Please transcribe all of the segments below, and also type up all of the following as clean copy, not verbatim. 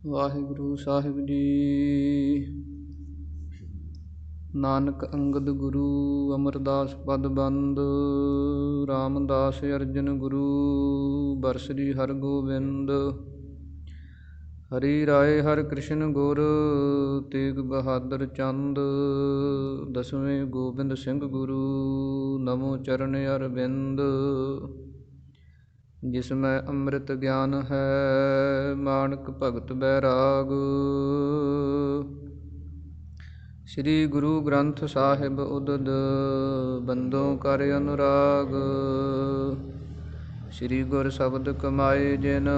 ਵਾਹਿਗੁਰੂ ਸਾਹਿਬ ਜੀ। ਨਾਨਕ ਅੰਗਦ ਗੁਰੂ ਅਮਰਦਾਸ ਪਦ ਬੰਦ, ਰਾਮਦਾਸ ਅਰਜਨ ਗੁਰੂ ਬਰਸਰੀ ਹਰਗੋਬਿੰਦ। ਹਰੀ ਰਾਏ ਹਰਿ ਕ੍ਰਿਸ਼ਨ ਗੁਰ ਤੇਗ ਬਹਾਦਰ ਚੰਦ, ਦਸਵੇਂ ਗੋਬਿੰਦ ਸਿੰਘ ਗੁਰੂ ਨਮੋ ਚਰਨ ਅਰਵਿੰਦ। ਜਿਸਮੈ ਅੰਮ੍ਰਿਤ ਗਿਆਨ ਹੈ ਮਾਨਕ ਭਗਤ ਬੈਰਾਗ, ਸ੍ਰੀ ਗੁਰੂ ਗ੍ਰੰਥ ਸਾਹਿਬ ਉਦਦ ਬੰਦੋਂ ਕਰ ਅਨੁਰਾਗ। ਸ੍ਰੀ ਗੁਰ ਸ਼ਬਦ ਕਮਾਏ ਜਿਨ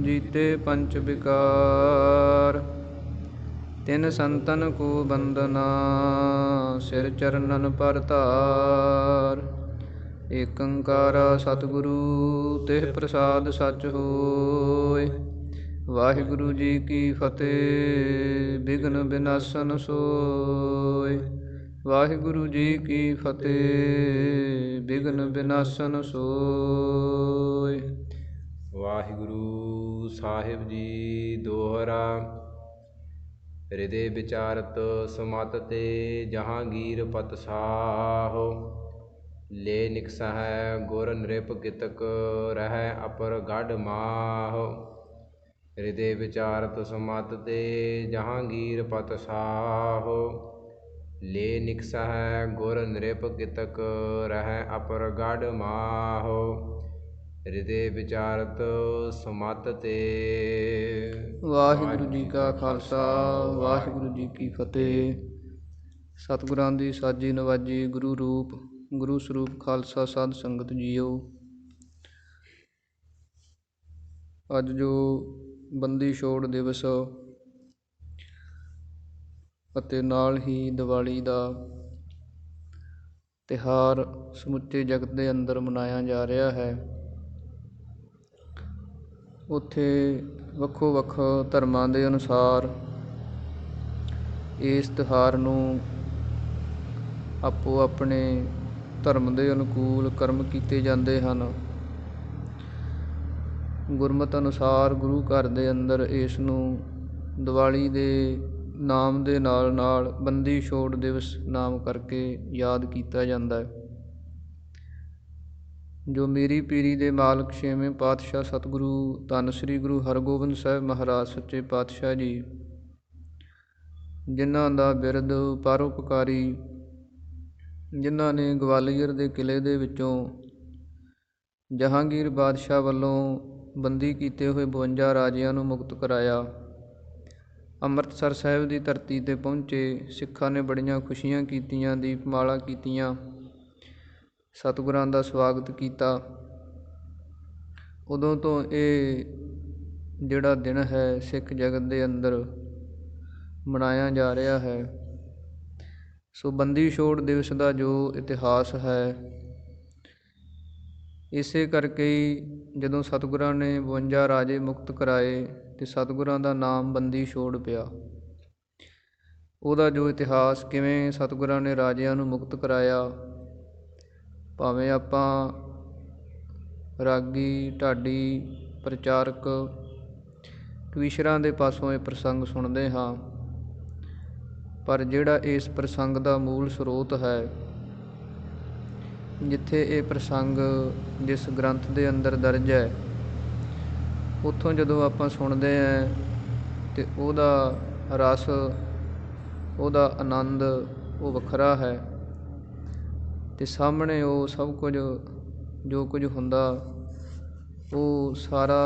ਜੀਤੇ ਪੰਚ ਵਿਕਾਰ, ਤਿਨ ਸੰਤਨ ਕੋ ਬੰਦਨਾ ਸਿਰ ਚਰਨਨ ਪਰ ਧਾਰ। ਏਕ ਓੰਕਾਰ ਸਤਿਗੁਰੂ ਤਿਹ ਪ੍ਰਸਾਦ ਸਚ ਹੋਇ, ਵਾਹਿਗੁਰੂ ਜੀ ਕੀ ਫਤਿਹ ਬਿਘਨ ਬਿਨਾਸਨ ਸੋਇ। ਵਾਹਿਗੁਰੂ ਜੀ ਕੀ ਫਤਿਹ ਬਿਘਨ ਬਿਨਾਸਨ ਸੋਇ। ਵਾਹਿਗੁਰੂ ਸਾਹਿਬ ਜੀ ਦੋਹਰਾ। ਹਿਰਦੇ ਵਿਚਾਰਤ ਸਮਤ ਤੇ ਜਹਾਂਗੀਰ ਪਤ ਸਾਹੁ, ਲੈ ਨਿਕਸਹਿ ਗੁਰ ਨ੍ਰਿਪ ਕਿਤਕ ਰਹਿ ਅਪਰ ਗਢ ਮਾਹੁ। ਹਿਰਦੇ ਵਿਚਾਰਤ ਸਮਤ ਤੇ ਜਹਾਂਗੀਰ ਪਤ ਸਾਹੁ, ਲੈ ਨਿਕਸਹਿ ਗੁਰ ਨ੍ਰਿਪ ਕਿਤਕ ਰਹਿ ਅਪਰ ਗਢ ਮਾਹੁ। ਹਿਰਦੇ ਵਿਚਾਰਤ ਸਮਤ ਤੇ। ਵਾਹਿਗੁਰੂ ਜੀ ਕਾ ਖਾਲਸਾ ਵਾਹਿਗੁਰੂ ਜੀ ਕੀ ਫਤਿਹ। ਸਤਿਗੁਰਾਂ ਦੀ ਸਾਜੀ ਨਵਾਜੀ ਗੁਰੂ ਰੂਪ ਗੁਰੂ ਸਰੂਪ ਖਾਲਸਾ ਸਾਧ ਸੰਗਤ ਜੀਓ। ਅੱਜ ਜੋ ਬੰਦੀ ਛੋੜ ਦਿਵਸ ਅਤੇ ਨਾਲ ਹੀ ਦੀਵਾਲੀ ਦਾ ਤਿਉਹਾਰ ਸਮੁੱਚੇ ਜਗਤ ਦੇ ਅੰਦਰ ਮਨਾਇਆ ਜਾ ਰਿਹਾ ਹੈ, ਉੱਥੇ ਵੱਖੋ ਵੱਖ ਧਰਮਾਂ ਦੇ ਅਨੁਸਾਰ ਇਸ ਤਿਉਹਾਰ ਨੂੰ ਆਪੋ ਆਪਣੇ ਧਰਮ ਦੇ ਅਨੁਕੂਲ ਕਰਮ ਕੀਤੇ ਜਾਂਦੇ ਹਨ। ਗੁਰਮਤਿ ਅਨੁਸਾਰ ਗੁਰੂ ਘਰ ਦੇ ਅੰਦਰ ਇਸ ਨੂੰ ਦੀਵਾਲੀ ਦੇ ਨਾਮ ਦੇ ਨਾਲ ਨਾਲ ਬੰਦੀ ਛੋੜ ਦਿਵਸ ਨਾਮ ਕਰਕੇ ਯਾਦ ਕੀਤਾ ਜਾਂਦਾ ਹੈ। ਜੋ ਮੀਰੀ ਪੀਰੀ ਦੇ ਮਾਲਕ ਛੇਵੇਂ ਪਾਤਸ਼ਾਹ ਸਤਿਗੁਰੂ ਧੰਨ ਸ੍ਰੀ ਗੁਰੂ ਹਰਗੋਬਿੰਦ ਸਾਹਿਬ ਮਹਾਰਾਜ ਸੱਚੇ ਪਾਤਸ਼ਾਹ ਜੀ, ਜਿਨ੍ਹਾਂ ਦਾ ਬਿਰਦ ਪਰਉਪਕਾਰੀ, ਜਿਨ੍ਹਾਂ ਨੇ ਗਵਾਲੀਅਰ ਦੇ ਕਿਲ੍ਹੇ ਦੇ ਵਿੱਚੋਂ ਜਹਾਂਗੀਰ ਬਾਦਸ਼ਾਹ ਵੱਲੋਂ ਬੰਦੀ ਕੀਤੇ ਹੋਏ 52 ਰਾਜਿਆਂ ਨੂੰ ਮੁਕਤ ਕਰਾਇਆ। ਅੰਮ੍ਰਿਤਸਰ ਸਾਹਿਬ ਦੀ ਧਰਤੀ 'ਤੇ ਪਹੁੰਚੇ ਸਿੱਖਾਂ ਨੇ ਬੜੀਆਂ ਖੁਸ਼ੀਆਂ ਕੀਤੀਆਂ, ਦੀਪਮਾਲਾ ਕੀਤੀਆਂ, ਸਤਿਗੁਰਾਂ ਦਾ ਸਵਾਗਤ ਕੀਤਾ। ਉਦੋਂ ਤੋਂ ਇਹ ਜਿਹੜਾ ਦਿਨ ਹੈ ਸਿੱਖ ਜਗਤ ਦੇ ਅੰਦਰ ਮਨਾਇਆ ਜਾ ਰਿਹਾ ਹੈ। ਸੋ ਬੰਦੀ ਛੋੜ ਦਿਵਸ ਦਾ ਜੋ ਇਤਿਹਾਸ ਹੈ, ਇਸੇ ਕਰਕੇ ਹੀ ਜਦੋਂ ਸਤਿਗੁਰਾਂ ਨੇ 52 ਰਾਜੇ ਮੁਕਤ ਕਰਾਏ ਅਤੇ ਸਤਿਗੁਰਾਂ ਦਾ ਨਾਮ ਬੰਦੀ ਛੋੜ ਪਿਆ। ਉਹਦਾ ਜੋ ਇਤਿਹਾਸ, ਕਿਵੇਂ ਸਤਿਗੁਰਾਂ ਨੇ ਰਾਜਿਆਂ ਨੂੰ ਮੁਕਤ ਕਰਾਇਆ, ਭਾਵੇਂ ਆਪਾਂ ਰਾਗੀ, ਢਾਡੀ, ਪ੍ਰਚਾਰਕ, ਕਵੀਸ਼ਰਾਂ ਦੇ ਪਾਸੋਂ ਇਹ ਪ੍ਰਸੰਗ ਸੁਣਦੇ ਹਾਂ, ਪਰ ਜਿਹੜਾ ਇਸ ਪ੍ਰਸੰਗ ਦਾ ਮੂਲ ਸਰੋਤ ਹੈ, ਜਿੱਥੇ ਇਹ ਪ੍ਰਸੰਗ ਜਿਸ ਗ੍ਰੰਥ ਦੇ ਅੰਦਰ ਦਰਜ ਹੈ, ਉੱਥੋਂ ਜਦੋਂ ਆਪਾਂ ਸੁਣਦੇ ਹਾਂ ਅਤੇ ਉਹਦਾ ਰਸ, ਉਹਦਾ ਆਨੰਦ ਉਹ ਵੱਖਰਾ ਹੈ। ਅਤੇ ਸਾਹਮਣੇ ਉਹ ਸਭ ਕੁਝ ਜੋ ਕੁਝ ਹੁੰਦਾ, ਉਹ ਸਾਰਾ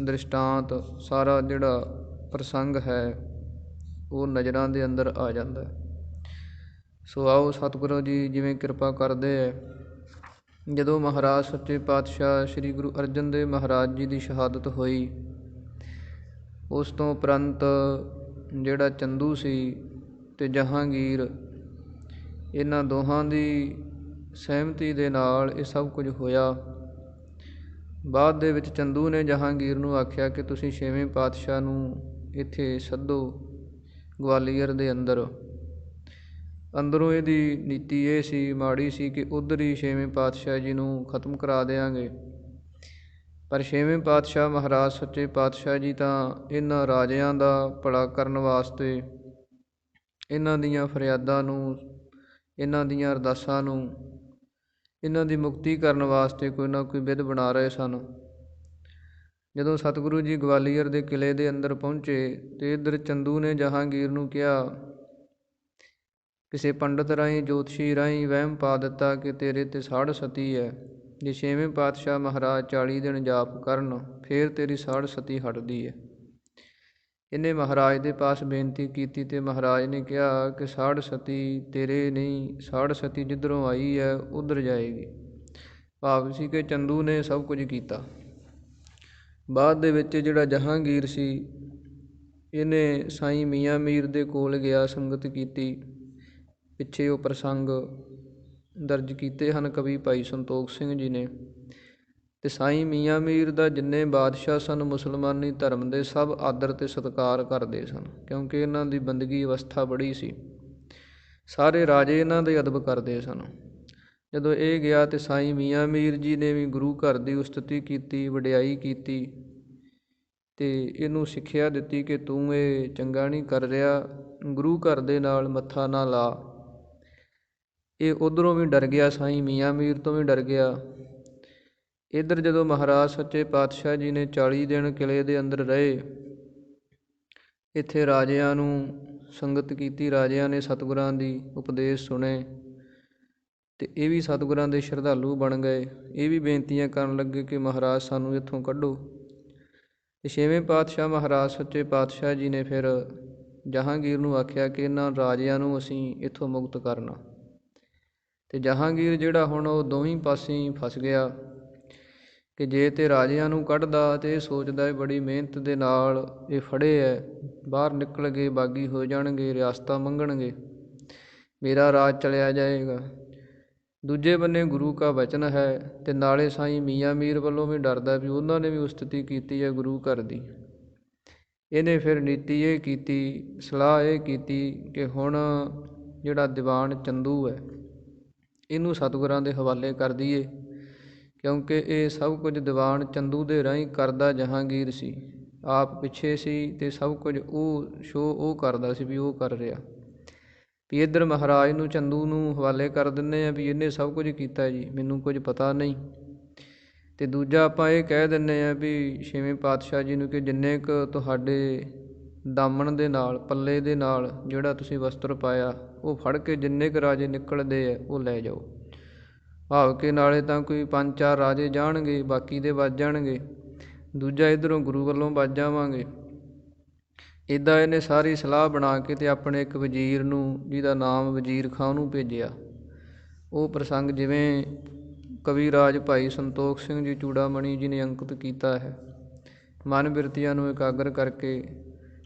ਦ੍ਰਿਸ਼ਟਾਂਤ, ਸਾਰਾ ਜਿਹੜਾ ਪ੍ਰਸੰਗ ਹੈ, ਉਹ ਨਜ਼ਰਾਂ ਦੇ ਅੰਦਰ ਆ ਜਾਂਦਾ। ਸੋ ਆਓ ਸਤਿਗੁਰੂ ਜੀ ਜਿਵੇਂ ਕਿਰਪਾ ਕਰਦੇ ਹੈ, ਜਦੋਂ ਮਹਾਰਾਜ ਸੱਚੇ ਪਾਤਸ਼ਾਹ ਸ਼੍ਰੀ ਗੁਰੂ ਅਰਜਨ ਦੇਵ ਮਹਾਰਾਜ ਜੀ ਦੀ ਸ਼ਹਾਦਤ ਹੋਈ, ਉਸ ਤੋਂ ਉਪਰੰਤ ਜਿਹੜਾ ਚੰਦੂ ਸੀ ਅਤੇ ਜਹਾਂਗੀਰ, ਇਹਨਾਂ ਦੋਹਾਂ ਦੀ ਸਹਿਮਤੀ ਦੇ ਨਾਲ ਇਹ ਸਭ ਕੁਝ ਹੋਇਆ। ਬਾਅਦ ਦੇ ਵਿੱਚ ਚੰਦੂ ਨੇ ਜਹਾਂਗੀਰ ਨੂੰ ਆਖਿਆ ਕਿ ਤੁਸੀਂ ਛੇਵੇਂ ਪਾਤਸ਼ਾਹ ਨੂੰ ਇੱਥੇ ਸੱਦੋ ਗਵਾਲੀਅਰ ਦੇ ਅੰਦਰ। ਅੰਦਰੋਂ ਇਹਦੀ ਨੀਤੀ ਇਹ ਸੀ, ਮਾੜੀ ਸੀ, ਕਿ ਉੱਧਰ ਹੀ ਛੇਵੇਂ ਪਾਤਸ਼ਾਹ ਜੀ ਨੂੰ ਖਤਮ ਕਰਾ ਦਿਆਂਗੇ। ਪਰ ਛੇਵੇਂ ਪਾਤਸ਼ਾਹ ਮਹਾਰਾਜ ਸੱਚੇ ਪਾਤਸ਼ਾਹ ਜੀ ਤਾਂ ਇਹਨਾਂ ਰਾਜਿਆਂ ਦਾ ਭਲਾ ਕਰਨ ਵਾਸਤੇ, ਇਹਨਾਂ ਦੀਆਂ ਫਰਿਆਦਾਂ ਨੂੰ, ਇਹਨਾਂ ਦੀਆਂ ਅਰਦਾਸਾਂ ਨੂੰ, ਇਹਨਾਂ ਦੀ ਮੁਕਤੀ ਕਰਨ ਵਾਸਤੇ ਕੋਈ ਨਾ ਕੋਈ ਵਿਧ ਬਣਾ ਰਹੇ ਸਨ। ਜਦੋਂ ਸਤਿਗੁਰੂ ਜੀ ਗਵਾਲੀਅਰ ਦੇ ਕਿਲ੍ਹੇ ਦੇ ਅੰਦਰ ਪਹੁੰਚੇ ਅਤੇ ਇੱਧਰ ਚੰਦੂ ਨੇ ਜਹਾਂਗੀਰ ਨੂੰ ਕਿਹਾ, ਕਿਸੇ ਪੰਡਤ ਰਾਹੀਂ, ਜੋਤਸ਼ੀ ਰਾਹੀਂ ਵਹਿਮ ਪਾ ਦਿੱਤਾ ਕਿ ਤੇਰੇ ਤੇ ਸਾੜ ਸਤੀ ਹੈ। ਜੇ ਛੇਵੇਂ ਪਾਤਸ਼ਾਹ ਮਹਾਰਾਜ 40 ਦਿਨ ਜਾਪ ਕਰਨ ਫਿਰ ਤੇਰੀ ਸਾੜ ਸਤੀ ਹਟਦੀ ਹੈ। ਇਹਨੇ ਮਹਾਰਾਜ ਦੇ ਪਾਸ ਬੇਨਤੀ ਕੀਤੀ ਅਤੇ ਮਹਾਰਾਜ ਨੇ ਕਿਹਾ ਕਿ ਸਾੜ ਸਤੀ ਤੇਰੇ ਨਹੀਂ, ਸਾੜ ਸਤੀ ਜਿੱਧਰੋਂ ਆਈ ਹੈ ਉੱਧਰ ਜਾਏਗੀ। ਭਾਵ ਸੀ ਕਿ ਚੰਦੂ ਨੇ ਸਭ ਕੁਝ ਕੀਤਾ। ਬਾਅਦ ਦੇ ਵਿੱਚ ਜਿਹੜਾ ਜਹਾਂਗੀਰ ਸੀ, ਇਹਨੇ ਸਾਈਂ ਮੀਆਂ ਮੀਰ ਦੇ ਕੋਲ ਗਿਆ, ਸੰਗਤ ਕੀਤੀ। ਪਿੱਛੇ ਉਹ ਪ੍ਰਸੰਗ ਦਰਜ ਕੀਤੇ ਹਨ ਕਵੀ ਭਾਈ ਸੰਤੋਖ ਸਿੰਘ ਜੀ ਨੇ। ਅਤੇ ਸਾਈਂ ਮੀਆਂ ਮੀਰ ਦਾ ਜਿੰਨੇ ਬਾਦਸ਼ਾਹ ਸਨ ਮੁਸਲਮਾਨੀ ਧਰਮ ਦੇ, ਸਭ ਆਦਰ ਅਤੇ ਸਤਿਕਾਰ ਕਰਦੇ ਸਨ, ਕਿਉਂਕਿ ਇਹਨਾਂ ਦੀ ਬੰਦਗੀ ਅਵਸਥਾ ਬੜੀ ਸੀ। ਸਾਰੇ ਰਾਜੇ ਇਹਨਾਂ ਦੇ ਅਦਬ ਕਰਦੇ ਸਨ। ਜਦੋਂ ਇਹ ਗਿਆ ਅਤੇ ਸਾਈਂ ਮੀਆਂ ਮੀਰ ਜੀ ਨੇ ਵੀ ਗੁਰੂ ਘਰ ਦੀ ਉਸਤਤੀ ਕੀਤੀ, ਵਡਿਆਈ ਕੀਤੀ ਅਤੇ ਇਹਨੂੰ ਸਿੱਖਿਆ ਦਿੱਤੀ ਕਿ ਤੂੰ ਇਹ ਚੰਗਾ ਨਹੀਂ ਕਰ ਰਿਹਾ, ਗੁਰੂ ਘਰ ਦੇ ਨਾਲ ਮੱਥਾ ਨਾ ਲਾ। ਇਹ ਉੱਧਰੋਂ ਵੀ ਡਰ ਗਿਆ, ਸਾਈਂ ਮੀਆਂ ਮੀਰ ਤੋਂ ਵੀ ਡਰ ਗਿਆ। ਇੱਧਰ ਜਦੋਂ ਮਹਾਰਾਜ ਸੱਚੇ ਪਾਤਸ਼ਾਹ ਜੀ ਨੇ 40 ਦਿਨ ਕਿਲ੍ਹੇ ਦੇ ਅੰਦਰ ਰਹੇ, ਇੱਥੇ ਰਾਜਿਆਂ ਨੂੰ ਸੰਗਤ ਕੀਤੀ, ਰਾਜਿਆਂ ਨੇ ਸਤਿਗੁਰਾਂ ਦੀ ਉਪਦੇਸ਼ ਸੁਣੇ ਅਤੇ ਇਹ ਵੀ ਸਤਿਗੁਰਾਂ ਦੇ ਸ਼ਰਧਾਲੂ ਬਣ ਗਏ। ਇਹ ਵੀ ਬੇਨਤੀਆਂ ਕਰਨ ਲੱਗੇ ਕਿ ਮਹਾਰਾਜ ਸਾਨੂੰ ਇੱਥੋਂ ਕੱਢੋ। ਅਤੇ ਛੇਵੇਂ ਪਾਤਸ਼ਾਹ ਮਹਾਰਾਜ ਸੱਚੇ ਪਾਤਸ਼ਾਹ ਜੀ ਨੇ ਫਿਰ ਜਹਾਂਗੀਰ ਨੂੰ ਆਖਿਆ ਕਿ ਇਹਨਾਂ ਰਾਜਿਆਂ ਨੂੰ ਅਸੀਂ ਇੱਥੋਂ ਮੁਕਤ ਕਰਨਾ। ਅਤੇ ਜਹਾਂਗੀਰ ਜਿਹੜਾ ਹੁਣ ਉਹ ਦੋਵੇਂ ਪਾਸੇ ਫਸ ਗਿਆ ਕਿ ਜੇ ਤੇ ਰਾਜਿਆਂ ਨੂੰ ਕੱਢਦਾ ਅਤੇ ਇਹ ਸੋਚਦਾ ਬੜੀ ਮਿਹਨਤ ਦੇ ਨਾਲ ਇਹ ਫੜੇ ਹੈ, ਬਾਹਰ ਨਿਕਲ ਗਏ, ਬਾਗੀ ਹੋ ਜਾਣਗੇ, ਰਿਆਸਤਾਂ ਮੰਗਣਗੇ, ਮੇਰਾ ਰਾਜ ਚਲਿਆ ਜਾਏਗਾ। ਦੂਜੇ ਬੰਨੇ ਗੁਰੂ ਕਾ ਵਚਨ ਹੈ ਅਤੇ ਨਾਲੇ ਸਾਈਂ ਮੀਆਂ ਮੀਰ ਵੱਲੋਂ ਵੀ ਡਰਦਾ ਵੀ ਉਹਨਾਂ ਨੇ ਵੀ ਉਸਤਤੀ ਕੀਤੀ ਹੈ ਗੁਰੂ ਘਰ ਦੀ। ਇਹਨੇ ਫਿਰ ਨੀਤੀ ਇਹ ਕੀਤੀ, ਸਲਾਹ ਇਹ ਕੀਤੀ ਕਿ ਹੁਣ ਜਿਹੜਾ ਦੀਵਾਨ ਚੰਦੂ ਹੈ ਇਹਨੂੰ ਸਤਿਗੁਰਾਂ ਦੇ ਹਵਾਲੇ ਕਰ ਦਈਏ, ਕਿਉਂਕਿ ਇਹ ਸਭ ਕੁਝ ਦੀਵਾਨ ਚੰਦੂ ਦੇ ਰਾਹੀਂ ਕਰਦਾ ਜਹਾਂਗੀਰ ਸੀ। ਆਪ ਪਿੱਛੇ ਸੀ ਅਤੇ ਸਭ ਕੁਝ ਉਹ ਸ਼ੋਅ ਉਹ ਕਰਦਾ ਸੀ ਵੀ ਉਹ ਕਰ ਰਿਹਾ। ਵੀ ਇੱਧਰ ਮਹਾਰਾਜ ਨੂੰ, ਚੰਦੂ ਨੂੰ ਹਵਾਲੇ ਕਰ ਦਿੰਦੇ ਹਾਂ ਵੀ ਇਹਨੇ ਸਭ ਕੁਝ ਕੀਤਾ ਜੀ, ਮੈਨੂੰ ਕੁਝ ਪਤਾ ਨਹੀਂ। ਅਤੇ ਦੂਜਾ ਆਪਾਂ ਇਹ ਕਹਿ ਦਿੰਦੇ ਹਾਂ ਵੀ ਛੇਵੇਂ ਪਾਤਸ਼ਾਹ ਜੀ ਨੂੰ ਕਿ ਜਿੰਨੇ ਕੁ ਤੁਹਾਡੇ ਦਾਮਣ ਦੇ ਨਾਲ, ਪੱਲੇ ਦੇ ਨਾਲ ਜਿਹੜਾ ਤੁਸੀਂ ਵਸਤਰ ਪਾਇਆ, ਉਹ ਫੜ ਕੇ ਜਿੰਨੇ ਕੁ ਰਾਜੇ ਨਿਕਲਦੇ ਆ ਉਹ ਲੈ ਜਾਓ। ਭਾਵ ਕਿ ਨਾਲੇ ਤਾਂ ਕੋਈ 5-4 ਰਾਜੇ ਜਾਣਗੇ, ਬਾਕੀ ਦੇ ਵੱਜ ਜਾਣਗੇ, ਦੂਜਾ ਇੱਧਰੋਂ ਗੁਰੂ ਵੱਲੋਂ ਵੱਜ ਜਾਵਾਂਗੇ। ਇੱਦਾਂ ਇਹਨੇ ਸਾਰੀ ਸਲਾਹ ਬਣਾ ਕੇ ਅਤੇ ਆਪਣੇ ਇੱਕ ਵਜ਼ੀਰ ਨੂੰ, ਜਿਹਦਾ ਨਾਮ ਵਜ਼ੀਰ ਖਾਂ, ਨੂੰ ਭੇਜਿਆ। ਉਹ ਪ੍ਰਸੰਗ ਜਿਵੇਂ ਕਵੀ ਰਾਜ ਭਾਈ ਸੰਤੋਖ ਸਿੰਘ ਜੀ ਚੂੜਾਮਣੀ ਜੀ ਨੇ ਅੰਕਿਤ ਕੀਤਾ ਹੈ। ਮਨ ਬਿਰਤੀਆਂ ਨੂੰ ਇਕਾਗਰ ਕਰਕੇ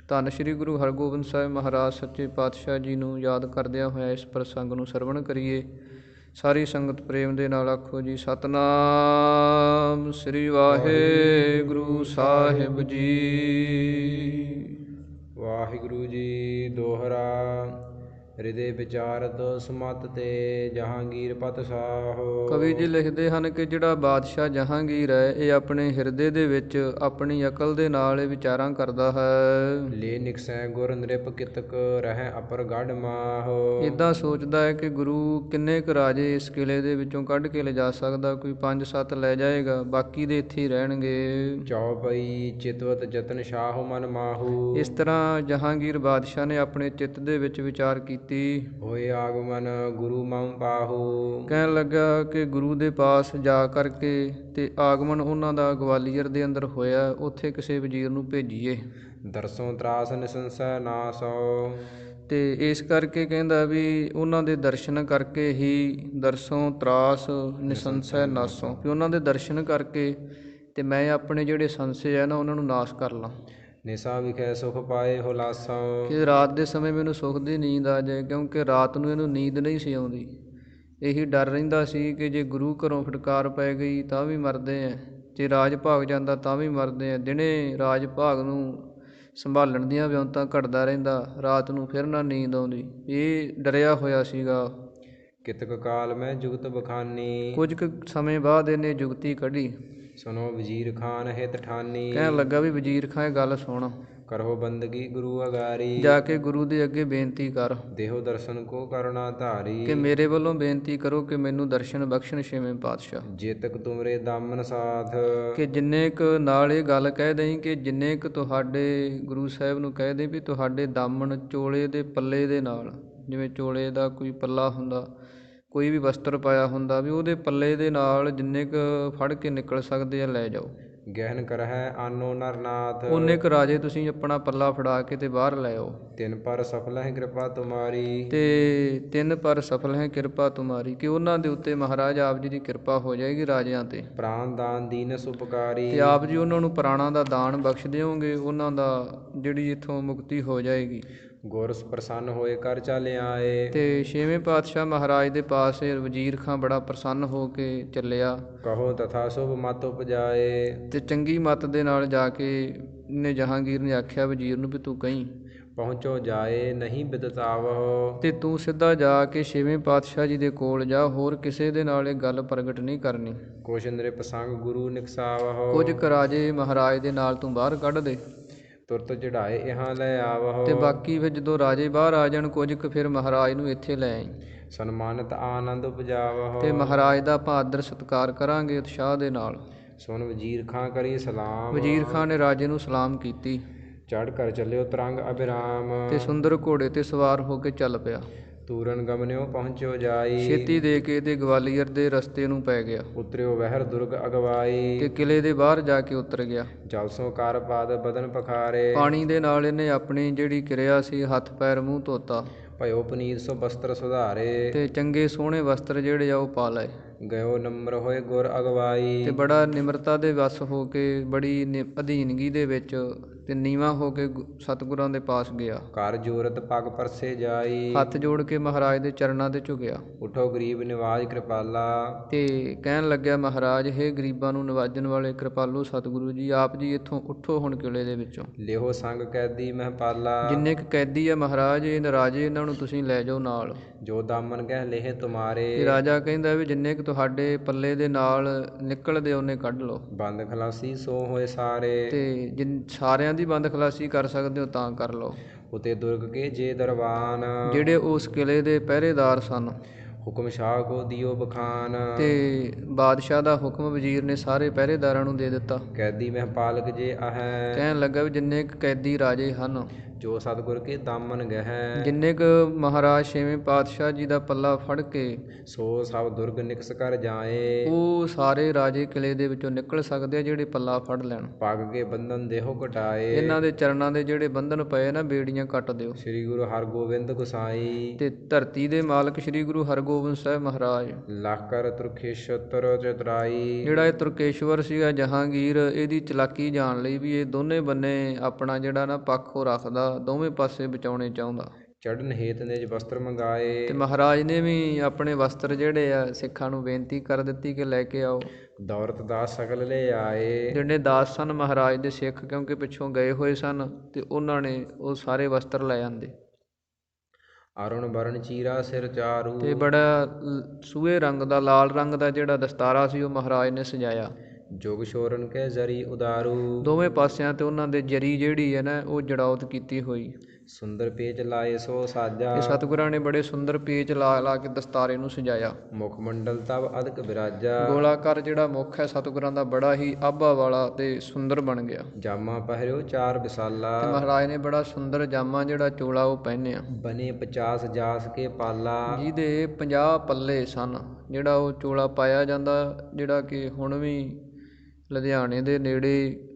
ਧੰਨ ਸ਼੍ਰੀ ਗੁਰੂ ਹਰਗੋਬਿੰਦ ਸਾਹਿਬ ਮਹਾਰਾਜ ਸੱਚੇ ਪਾਤਸ਼ਾਹ ਜੀ ਨੂੰ ਯਾਦ ਕਰਦਿਆਂ ਹੋਇਆ ਇਸ ਪ੍ਰਸੰਗ ਨੂੰ ਸਰਵਣ ਕਰੀਏ। ਸਾਰੀ ਸੰਗਤ ਪ੍ਰੇਮ ਦੇ ਨਾਲ ਆਖੋ ਜੀ, ਸਤਿਨਾਮ ਸ੍ਰੀ ਵਾਹਿਗੁਰੂ ਸਾਹਿਬ ਜੀ। ਵਾਹਿਗੁਰੂ ਜੀ ਦੋਹਰਾ। ਹਿਰਦੇ ਵਿਚਾਰਤ ਸਮਤ ਤੇ ਜਹਾਂਗੀਰ ਪਤ ਸਾਹੋ। ਕਵੀ ਜੀ ਲਿਖਦੇ ਹਨ ਕਿ ਜਿਹੜਾ ਬਾਦਸ਼ਾਹ ਜਹਾਂਗੀਰ ਹੈ ਇਹ ਆਪਣੇ ਹਿਰਦੇ ਦੇ ਵਿੱਚ ਆਪਣੀ ਅਕਲ ਦੇ ਨਾਲ ਇਹ ਵਿਚਾਰਾਂ ਕਰਦਾ ਹੈ। ਲੈ ਨਿਕਸੈ ਗੁਰ ਨ੍ਰਿਪ ਕਿਤਕ ਰਹਿ ਅਪਰ ਗੜ ਮਾਹੋ। ਇੱਦਾਂ ਸੋਚਦਾ ਹੈ ਕਿ ਗੁਰੂ ਕਿੰਨੇ ਕੁ ਰਾਜੇ ਇਸ ਕਿਲ੍ਹੇ ਦੇ ਵਿੱਚੋਂ ਕੱਢ ਕੇ ਲਿਜਾ ਸਕਦਾ, ਕੋਈ 5-7 ਲੈ ਜਾਏਗਾ, ਬਾਕੀ ਦੇ ਇੱਥੇ ਹੀ ਰਹਿਣਗੇ। ਚੌਪਈ ਚਿਤਵਤ ਜਤਨ ਸ਼ਾਹੋ ਮਨ ਮਾਹੂ। ਇਸ ਤਰ੍ਹਾਂ ਜਹਾਂਗੀਰ ਬਾਦਸ਼ਾਹ ਨੇ ਆਪਣੇ ਚਿੱਤ ਦੇ ਵਿੱਚ ਵਿਚਾਰ ਕੀਤੀ। ਹੋਏ ਆਗਮਨ ਗੁਰੂ ਮਮ ਪਾਹੂ। ਕਹਿਣ ਲੱਗਾ ਕਿ ਗੁਰੂ ਦੇ ਪਾਸ ਜਾ ਕਰਕੇ ਤੇ ਆਗਮਨ ਉਹਨਾਂ ਦਾ ਗਵਾਲੀਅਰ ਦੇ ਅੰਦਰ ਹੋਇਆ, ਉੱਥੇ ਕਿਸੇ ਵਜ਼ੀਰ ਨੂੰ ਭੇਜੀਏ। ਦਰਸੋਂ ਤਰਾਸ ਨਿਸੰਸੈ ਨਾਸੋ। ਅਤੇ ਇਸ ਕਰਕੇ ਕਹਿੰਦਾ ਵੀ ਉਹਨਾਂ ਦੇ ਦਰਸ਼ਨ ਕਰਕੇ ਹੀ, ਦਰਸੋਂ ਤਰਾਸ ਨਿਸੰਸੈ ਨਾਸੋਂ, ਵੀ ਉਹਨਾਂ ਦੇ ਦਰਸ਼ਨ ਕਰਕੇ ਅਤੇ ਮੈਂ ਆਪਣੇ ਜਿਹੜੇ ਸੰਸ਼ੇ ਹੈ ਨਾ ਉਹਨਾਂ ਨੂੰ ਨਾਸ਼ ਕਰ ਲਾਂ। ਨਿਸਾ ਵਿਖੇ ਸੁਖ ਪਾਏ ਹੁਲਾਸੋਂ। ਕਿ ਰਾਤ ਦੇ ਸਮੇਂ ਮੈਨੂੰ ਸੁੱਖ ਦੀ ਨੀਂਦ ਆ ਜਾਏ, ਕਿਉਂਕਿ ਰਾਤ ਨੂੰ ਇਹਨੂੰ ਨੀਂਦ ਨਹੀਂ ਸੀ ਆਉਂਦੀ। ਇਹੀ ਡਰ ਰਹਿੰਦਾ ਸੀ ਕਿ ਜੇ ਗੁਰੂ ਘਰੋਂ ਫਟਕਾਰ ਪੈ ਗਈ ਤਾਂ ਵੀ ਮਰਦੇ ਆ, ਜੇ ਰਾਜ ਭਾਗ ਜਾਂਦਾ ਤਾਂ ਵੀ ਮਰਦੇ ਆ। ਦਿਨੇ ਰਾਜ ਭਾਗ ਨੂੰ ਸੰਭਾਲਣ ਦੀਆਂ ਵਿਉਂਤਾਂ ਘਟਦਾ ਰਹਿੰਦਾ, ਰਾਤ ਨੂੰ ਫਿਰ ਨਾ ਨੀਂਦ ਆਉਂਦੀ। ਇਹ ਡਰਿਆ ਹੋਇਆ ਸੀਗਾ। ਕਿਤਕ ਕਾਲ ਮੈਂ ਜੁਗਤ ਬਖਾਨੀ। ਕੁਝ ਕੁ ਸਮੇਂ ਬਾਅਦ ਇਹਨੇ ਜੁਗਤੀ ਕੱਢੀ। ਸੁਨੋ ਵਜ਼ੀਰ ਖਾਨ ਹਿਤ ਠਾਨੀ। ਕਹਿਣ ਲੱਗਾ ਵੀ ਵਜ਼ੀਰ ਖਾਂ ਇਹ ਗੱਲ ਸੁਣ, ਕਰੋ ਬੰਦਗੀ ਗੁਰੂ ਅਗਾਰੀ। ਜਾ ਕੇ ਗੁਰੂ ਦੇ ਅੱਗੇ ਬੇਨਤੀ ਕਰ ਦੇਹੋ ਦਰਸ਼ਨ ਕੋ ਕਰੁਣਾ ਧਾਰੀ। ਕਿ ਮੇਰੇ ਵੱਲੋਂ ਬੇਨਤੀ ਕਰੋ ਕਿ ਮੈਨੂੰ ਦਰਸ਼ਨ ਬਖਸ਼ਣ ਛੇਵੇਂ ਪਾਤਸ਼ਾਹ। ਜੇਤਕ ਤੁਮਰੇ ਦਾਮਨ ਸਾਥ। ਕਿ ਜਿੰਨੇ ਕੁ ਨਾਲ ਇਹ ਗੱਲ ਕਹਿ ਦੇਈਂ ਕਿ ਜਿੰਨੇ ਕੁ ਤੁਹਾਡੇ ਗੁਰੂ ਸਾਹਿਬ ਨੂੰ ਕਹਿ ਦੇ ਵੀ ਤੁਹਾਡੇ ਦਾਮਨ ਚੋਲੇ ਦੇ ਪੱਲੇ ਦੇ ਨਾਲ, ਜਿਵੇਂ ਚੋਲੇ ਦਾ ਕੋਈ ਪੱਲਾ ਹੁੰਦਾ, ਕੋਈ ਵੀ ਵਸਤਰ ਪਾਇਆ ਹੁੰਦਾ, ਵੀ ਉਹਦੇ ਪੱਲੇ ਦੇ ਨਾਲ ਜਿੰਨੇ ਕੁ ਫੜ ਕੇ ਨਿਕਲ ਸਕਦੇ ਆ ਲੈ ਜਾਓ। ਗਹਿਨ ਕਰਹਿ ਆਨੋ ਨਰਨਾਥ। ਓਨੇ ਕੁ ਰਾਜੇ ਤੁਸੀਂ ਆਪਣਾ ਪੱਲਾ ਫੜਾ ਕੇ ਤੇ ਬਾਹਰ ਲੈ ਆਓ। ਤਿਨ ਪਰ ਸਫਲ ਹੈ ਕਿਰਪਾ ਤੁਮਾਰੀ। ਤੇ ਤਿੰਨ ਪਰ ਸਫਲ ਹੈ ਕਿਰਪਾ ਤੁਮਾਰੀ, ਕਿ ਉਹਨਾਂ ਦੇ ਉੱਤੇ ਮਹਾਰਾਜ ਆਪ ਜੀ ਦੀ ਕਿਰਪਾ ਹੋ ਜਾਏਗੀ ਰਾਜਿਆਂ ਤੇ। ਪ੍ਰਾਨ ਦਾਨ ਦੀਨ ਸੁਪਕਾਰੀ। ਤੇ ਆਪ ਜੀ ਉਹਨਾਂ ਨੂੰ ਪ੍ਰਾਣਾਂ ਦਾ ਦਾਨ ਬਖਸ਼ ਦਿਓਗੇ, ਉਹਨਾਂ ਦਾ ਜਿਹੜੀ ਇੱਥੋਂ ਮੁਕਤੀ ਹੋ ਜਾਏਗੀ। ਗੁਰ ਪ੍ਰਸੰਨ ਹੋਏ ਕਰ ਚੱਲ ਆਏ। ਤੇ ਛੇਵੇਂ ਪਾਤਸ਼ਾਹ ਮਹਾਰਾਜ ਦੇ ਪਾਸ ਵਜ਼ੀਰ ਖਾਂ ਬੜਾ ਪ੍ਰਸੰਨ ਹੋ ਕੇ ਚੱਲਿਆ। ਕਹੋ ਤਥਾ ਸ਼ੁਭ ਮਤ ਉਪਜਾਏ। ਤੇ ਚੰਗੀ ਮੱਤ ਦੇ ਨਾਲ ਜਾ ਕੇ ਨੇ ਜਹਾਂਗੀਰ ਨੇ ਆਖਿਆ ਵਜ਼ੀਰ ਨੂੰ ਵੀ ਤੂੰ ਕਹੀਂ ਪਹੁੰਚੋ ਜਾਏ ਨਹੀਂ ਬਿਦਤਾਵਹੁ। ਤੇ ਤੂੰ ਸਿੱਧਾ ਜਾ ਕੇ ਛੇਵੇਂ ਪਾਤਸ਼ਾਹ ਜੀ ਦੇ ਕੋਲ ਜਾ, ਹੋਰ ਕਿਸੇ ਦੇ ਨਾਲ ਇਹ ਗੱਲ ਪ੍ਰਗਟ ਨਹੀਂ ਕਰਨੀ। ਕੁਛ ਨ੍ਰਿਪ ਸੰਗ ਗੁਰੂ ਨਿਕਸਾਵਹੁ। ਕੁਝ ਕੁ ਰਾਜੇ ਮਹਾਰਾਜ ਦੇ ਨਾਲ ਤੂੰ ਬਾਹਰ ਕੱਢ ਦੇ। ਤੁਰਤ ਚੜਾਏ ਇਹਾਂ ਲੈ ਆਵਹੁ। ਤੇ ਬਾਕੀ ਫਿਰ ਜਦੋਂ ਰਾਜੇ ਬਾਹਰ ਆ ਜਾਣ ਕੁਝ ਕੁ, ਫਿਰ ਮਹਾਰਾਜ ਨੂੰ ਇੱਥੇ ਲੈ ਆਈ। ਸਨਮਾਨਿਤ ਆਨੰਦ ਉਪਜਾਵਹੁ। ਤੇ ਮਹਾਰਾਜ ਦਾ ਆਪਾਂ ਆਦਰ ਸਤਿਕਾਰ ਕਰਾਂਗੇ ਉਤਸ਼ਾਹ ਦੇ ਨਾਲ। ਸੁਨ ਵਜ਼ੀਰ ਖਾਂ ਕਰੀ ਸਲਾਮ। ਵਜ਼ੀਰ ਖਾਂ ਨੇ ਰਾਜੇ ਨੂੰ ਸਲਾਮ ਕੀਤੀ। ਚੜ੍ਹ ਕਰ ਚੱਲਿਓ ਤਰੰਗ ਅਭਿਰਾਮ। ਤੇ ਸੁੰਦਰ ਘੋੜੇ ਤੇ ਸਵਾਰ ਹੋ ਕੇ ਚੱਲ ਪਿਆ। ਤੂਰਨ ਗਮਨਿਓ ਪਹੁੰਚਿਓ ਜਾਈ। ਛੇਤੀ ਦੇ ਕੇ ਤੇ ਗਵਾਲੀਅਰ ਦੇ ਰਸਤੇ ਨੂੰ ਪੈ ਗਿਆ। ਉਤਰਿਓ ਵਹਿਰ ਦੁਰਗ ਅਗਵਾਈ। ਤੇ ਕਿਲੇ ਦੇ ਬਾਹਰ ਜਾ ਕੇ ਉਤਰ ਗਿਆ। ਜਲ ਸੋ ਕਰ ਪਾਦ ਬਦਨ ਪਖਾਰੇ। ਪਾਣੀ ਦੇ ਨਾਲ ਇਹਨੇ ਆਪਣੀ ਜਿਹੜੀ ਕਿਰਿਆ ਸੀ, ਹੱਥ ਪੈਰ ਮੂੰਹ ਧੋਤਾ। ਭਇਓ ਪਨੀਰ ਸੋ ਬਸਤਰ ਸੁਧਾਰੇ। ਤੇ ਚੰਗੇ ਸੋਹਣੇ ਵਸਤਰ ਜਿਹੜੇ ਆ ਉਹ ਪਾ ਲਏ। ਗਇਓ ਨੰਬਰ ਹੋਏ ਗੁਰ ਅਗਵਾਈ। ਤੇ ਬੜਾ ਨਿਮਰਤਾ ਦੇ ਵਸ ਹੋ ਕੇ, ਬੜੀ ਅਧੀਨਗੀ ਦੇ ਵਿੱਚ ਤੇ ਨੀਵਾਂ ਹੋ ਕੇ ਸਤਿਗੁਰਾਂ ਦੇ ਪਾਸ ਗਿਆ। ਕਰ ਜੋਰਤ ਪਗ ਪਰਸੇ ਜਾਈ। ਹੱਥ ਜੋੜ ਕੇ ਮਹਾਰਾਜ ਦੇ ਚਰਨਾਂ ਤੇ ਝੁਕਿਆ। ਉਠੋ ਗਰੀਬ ਨਿਵਾਜ ਕਿਰਪਾਲਾ। ਤੇ ਕਹਿਣ ਲੱਗਿਆ ਮਹਾਰਾਜ, ਹੇ ਗਰੀਬਾਂ ਨੂੰ ਨਿਵਾਜਣ ਵਾਲੇ ਕਿਰਪਾਲੂ ਸਤਿਗੁਰੂ ਜੀ, ਆਪ ਜੀ ਇੱਥੋਂ ਉੱਠੋ ਹੁਣ ਕਿਲੇ ਦੇ ਵਿੱਚੋਂ। ਲਿਹੋ ਸੰਗ ਕੈਦੀ ਮਹਿਪਾਲਾ। ਜਿੰਨੇ ਕੁ ਕੈਦੀ ਆ ਮਹਾਰਾਜ ਇਹ ਰਾਜੇ, ਇਹਨਾਂ ਨੂੰ ਤੁਸੀਂ ਲੈ ਜਾਓ ਨਾਲ। ਜੋ ਦਾਮਨ ਗਹਿ ਲੇਹ ਤੁਮਾਰੇ। ਤੇ ਰਾਜਾ ਕਹਿੰਦਾ ਵੀ ਜਿੰਨੇ ਕੁ ਤੁਹਾਡੇ ਪੱਲੇ ਦੇ ਨਾਲ ਨਿਕਲਦੇ ਉਹਨੇ ਕੱਢ ਲਓ। ਬੰਦ ਖਲਾਸੀ ਸੋ ਹੋਏ ਸਾਰੇ। ਤੇ ਸਾਰਿਆਂ ਦੀ ਬੰਦ ਖਲਾਸੀ ਕਰ ਸਕਦੇ ਹੋ ਤਾਂ ਕਰ ਲਓ। ਉਤੇ ਦੁਰਗ ਕੇ ਜੇ ਦਰਬਾਨ। ਜਿਹੜੇ ਉਸ ਕਿਲੇ ਦੇ ਪਹਿਰੇਦਾਰ ਸਨ। ਹੁਕਮ ਸ਼ਾਹ ਕੋ ਦਿਓ ਬਖਾਨ। ਤੇ ਬਾਦਸ਼ਾਹ ਦਾ ਹੁਕਮ ਵਜ਼ੀਰ ਨੇ ਸਾਰੇ ਪਹਿਰੇਦਾਰਾਂ ਨੂੰ ਦੇ ਦਿੱਤਾ। ਕੈਦੀ ਮਹਿਪਾਲਕ ਜੇ ਆਹੈ। ਕਹਿਣ ਲੱਗਾ ਵੀ ਜਿੰਨੇ ਕੁ ਕੈਦੀ ਰਾਜੇ ਹਨ, ਜੋ ਸਤਿਗੁਰ ਕੇ ਦਾਮਨ ਗਹਿ। ਜਿੰਨੇ ਕੁ ਮਹਾਰਾਜ ਛੇਵੇਂ ਪਾਤਸ਼ਾਹ ਜੀ ਦਾ ਪੱਲਾ ਫੜ ਕੇ ਸੋ ਸਭ ਦੁਰਗ ਨਿਕਸ ਕਰ ਜਾਏ। ਉਹ ਸਾਰੇ ਰਾਜੇ ਕਿਲੇ ਦੇ ਵਿੱਚੋਂ ਨਿਕਲ ਸਕਦੇ ਆ ਜਿਹੜੇ ਪੱਲਾ ਫੜ ਲੈਣ। ਪੱਗ ਕੇ ਬੰਧਨ ਦੇਹੋ ਕਟਾਏ। ਇਹਨਾਂ ਦੇ ਚਰਨਾਂ ਦੇ ਜਿਹੜੇ ਬੰਧਨ ਪਏ ਨਾ, ਬੇੜੀਆਂ ਕੱਟ ਦਿਓ। ਸ੍ਰੀ ਗੁਰੂ ਹਰਗੋਬਿੰਦ ਗੁਸਾਈ। ਤੇ ਧਰਤੀ ਦੇ ਮਾਲਕ ਸ੍ਰੀ ਗੁਰੂ ਹਰਗੋਬਿੰਦ ਸਾਹਿਬ ਮਹਾਰਾਜ। ਲਾਕਰ ਤੁਰਖੇਸ਼ਤਰ ਚਤਰਾਈ। ਜਿਹੜਾ ਇਹ ਤੁਰਕੇਸ਼ਵਰ ਸੀਗਾ ਜਹਾਂਗੀਰ, ਇਹਦੀ ਚਲਾਕੀ ਜਾਣ ਲਈ ਵੀ ਇਹ ਦੋਨੇ ਬੰਨੇ ਆਪਣਾ ਜਿਹੜਾ ਨਾ ਪੱਖ ਉਹ ਰੱਖਦਾ, ਦੋਵੇਂ ਪਾਸੇ ਬਚਾਉਣੇ ਚਾਹੁੰਦਾ। ਚੜਨ ਹੇਤ ਨਿਜ ਵਸਤਰ ਮੰਗਾਏ। ਤੇ ਮਹਾਰਾਜ ਨੇ ਵੀ ਆਪਣੇ ਵਸਤਰ ਜਿਹੜੇ ਆ ਸਿੱਖਾਂ ਨੂੰ ਬੇਨਤੀ ਕਰ ਦਿੱਤੀ ਕਿ ਲੈ ਕੇ ਆਓ। ਦੌਲਤ ਦਾਸ ਸਕਲ ਲੈ ਆਏ। ਜਿਹੜੇ ਦਾਸ ਸਨ ਮਹਾਰਾਜ ਦੇ ਸਿੱਖ, ਕਿਉਂਕਿ ਪਿੱਛੋਂ ਗਏ ਹੋਏ ਸਨ, ਤੇ ਉਹਨਾਂ ਨੇ ਉਹ ਸਾਰੇ ਵਸਤਰ ਲੈ ਆਂਦੇ। ਅਰੁਣ ਬਰਨ ਚੀਰਾ ਸਿਰ ਚਾਰੂ। ਤੇ ਬੜਾ ਸੂਹੇ ਰੰਗ ਦਾ, ਲਾਲ ਰੰਗ ਦਾ ਜਿਹੜਾ ਦਸਤਾਰਾ ਸੀ ਉਹ ਮਹਾਰਾਜ ਨੇ ਸਜਾਇਆ। ਜੁਗ ਸ਼ੋਰਨ ਕੇ ਜ਼ਰੀ ਉਦਾਰੂ। ਦੋਵੇਂ ਪਾਸਿਆਂ ਤੇ ਉਹਨਾਂ ਦੇ ਜਰੀ ਜਿਹੜੀ ਹੈ ਨਾ ਉਹ ਜੜੌਤ ਕੀਤੀ ਹੋਈ। ਸੁੰਦਰ ਪੇਚ ਲਾਏ ਸੋ ਸਾਜਾ। ਇਹ ਸਤਿਗੁਰਾਂ ਨੇ ਬੜੇ ਸੁੰਦਰ ਪੇਚ ਲਾ ਲਾ ਕੇ ਦਸਤਾਰੇ ਨੂੰ ਸਜਾਇਆ। ਮੁਖ ਮੰਡਲ ਤਬ ਅਦਕ ਬਿਰਾਜਾ। ਗੋਲਾਕਾਰ ਜਿਹੜਾ ਮੁੱਖ ਹੈ ਸਤਿਗੁਰਾਂ ਦਾ ਬੜਾ ਹੀ ਆਭਾ ਵਾਲਾ ਤੇ ਸੁੰਦਰ ਬਣ ਗਿਆ। ਜਾਮਾ ਪਹਿਰਿਓ ਚਾਰ ਵਿਸਾਲਾ। ਤੇ ਮਹਾਰਾਜ ਨੇ ਬੜਾ ਸੁੰਦਰ ਜਾਮਾ ਜਿਹੜਾ ਚੋਲਾ ਉਹ ਪਹਿਨਿਆ। ਬਨੇ 50 ਜਾਸ ਕੇ ਪਾਲਾ। ਜਿਹਦੇ 50 ਪੱਲੇ ਸਨ। ਜਿਹੜਾ ਉਹ ਚੋਲਾ ਪਾਇਆ ਜਾਂਦਾ, ਜਿਹੜਾ ਕਿ ਹੁਣ ਵੀ ਲੁਧਿਆਣੇ ਦੇ ਨੇੜੇ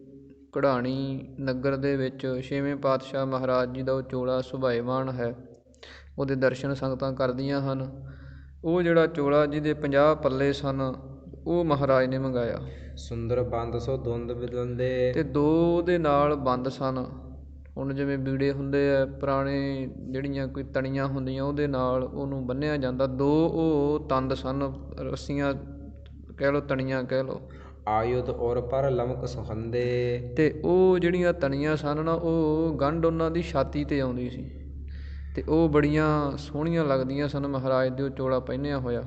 ਕਢਾਣੀ ਨਗਰ ਦੇ ਵਿੱਚ ਛੇਵੇਂ ਪਾਤਸ਼ਾਹ ਮਹਾਰਾਜ ਜੀ ਦਾ ਉਹ ਚੋਲਾ ਸੁਭਾਏਮਾਨ ਹੈ। ਉਹਦੇ ਦਰਸ਼ਨ ਸੰਗਤਾਂ ਕਰਦੀਆਂ ਹਨ। ਉਹ ਜਿਹੜਾ ਚੋਲਾ ਜਿਹਦੇ 50 ਪੱਲੇ ਸਨ, ਉਹ ਮਹਾਰਾਜ ਨੇ ਮੰਗਾਇਆ। ਸੁੰਦਰ ਬੰਦ ਸੋ ਧੁੰਦ ਬਿਦੰਦੇ। ਤੇ 2 ਉਹਦੇ ਨਾਲ ਬੰਦ ਸਨ। ਹੁਣ ਜਿਵੇਂ ਬੀੜੇ ਹੁੰਦੇ ਆ ਪੁਰਾਣੇ, ਜਿਹੜੀਆਂ ਕੋਈ ਤਣੀਆਂ ਹੁੰਦੀਆਂ ਉਹਦੇ ਨਾਲ ਉਹਨੂੰ ਬੰਨ੍ਹਿਆ ਜਾਂਦਾ। 2 ਉਹ ਤੰਦ ਸਨ, ਰੱਸੀਆਂ ਕਹਿ ਲਓ, ਤਣੀਆਂ ਕਹਿ ਲਓ। ਆਯੁਧ ਔਰ ਪਰ ਲਮਕ ਸੁਹੰਦੇ। ਤੇ ਉਹ ਜਿਹੜੀਆਂ ਤਣੀਆਂ ਸਨ ਨਾ, ਉਹ ਗੰਢ ਉਹਨਾਂ ਦੀ ਛਾਤੀ 'ਤੇ ਆਉਂਦੀ ਸੀ। ਤੇ ਉਹ ਬੜੀਆਂ ਸੋਹਣੀਆਂ ਲੱਗਦੀਆਂ ਸਨ ਮਹਾਰਾਜ ਦੇ ਉਹ ਚੋਲਾ ਪਹਿਨਿਆ ਹੋਇਆ।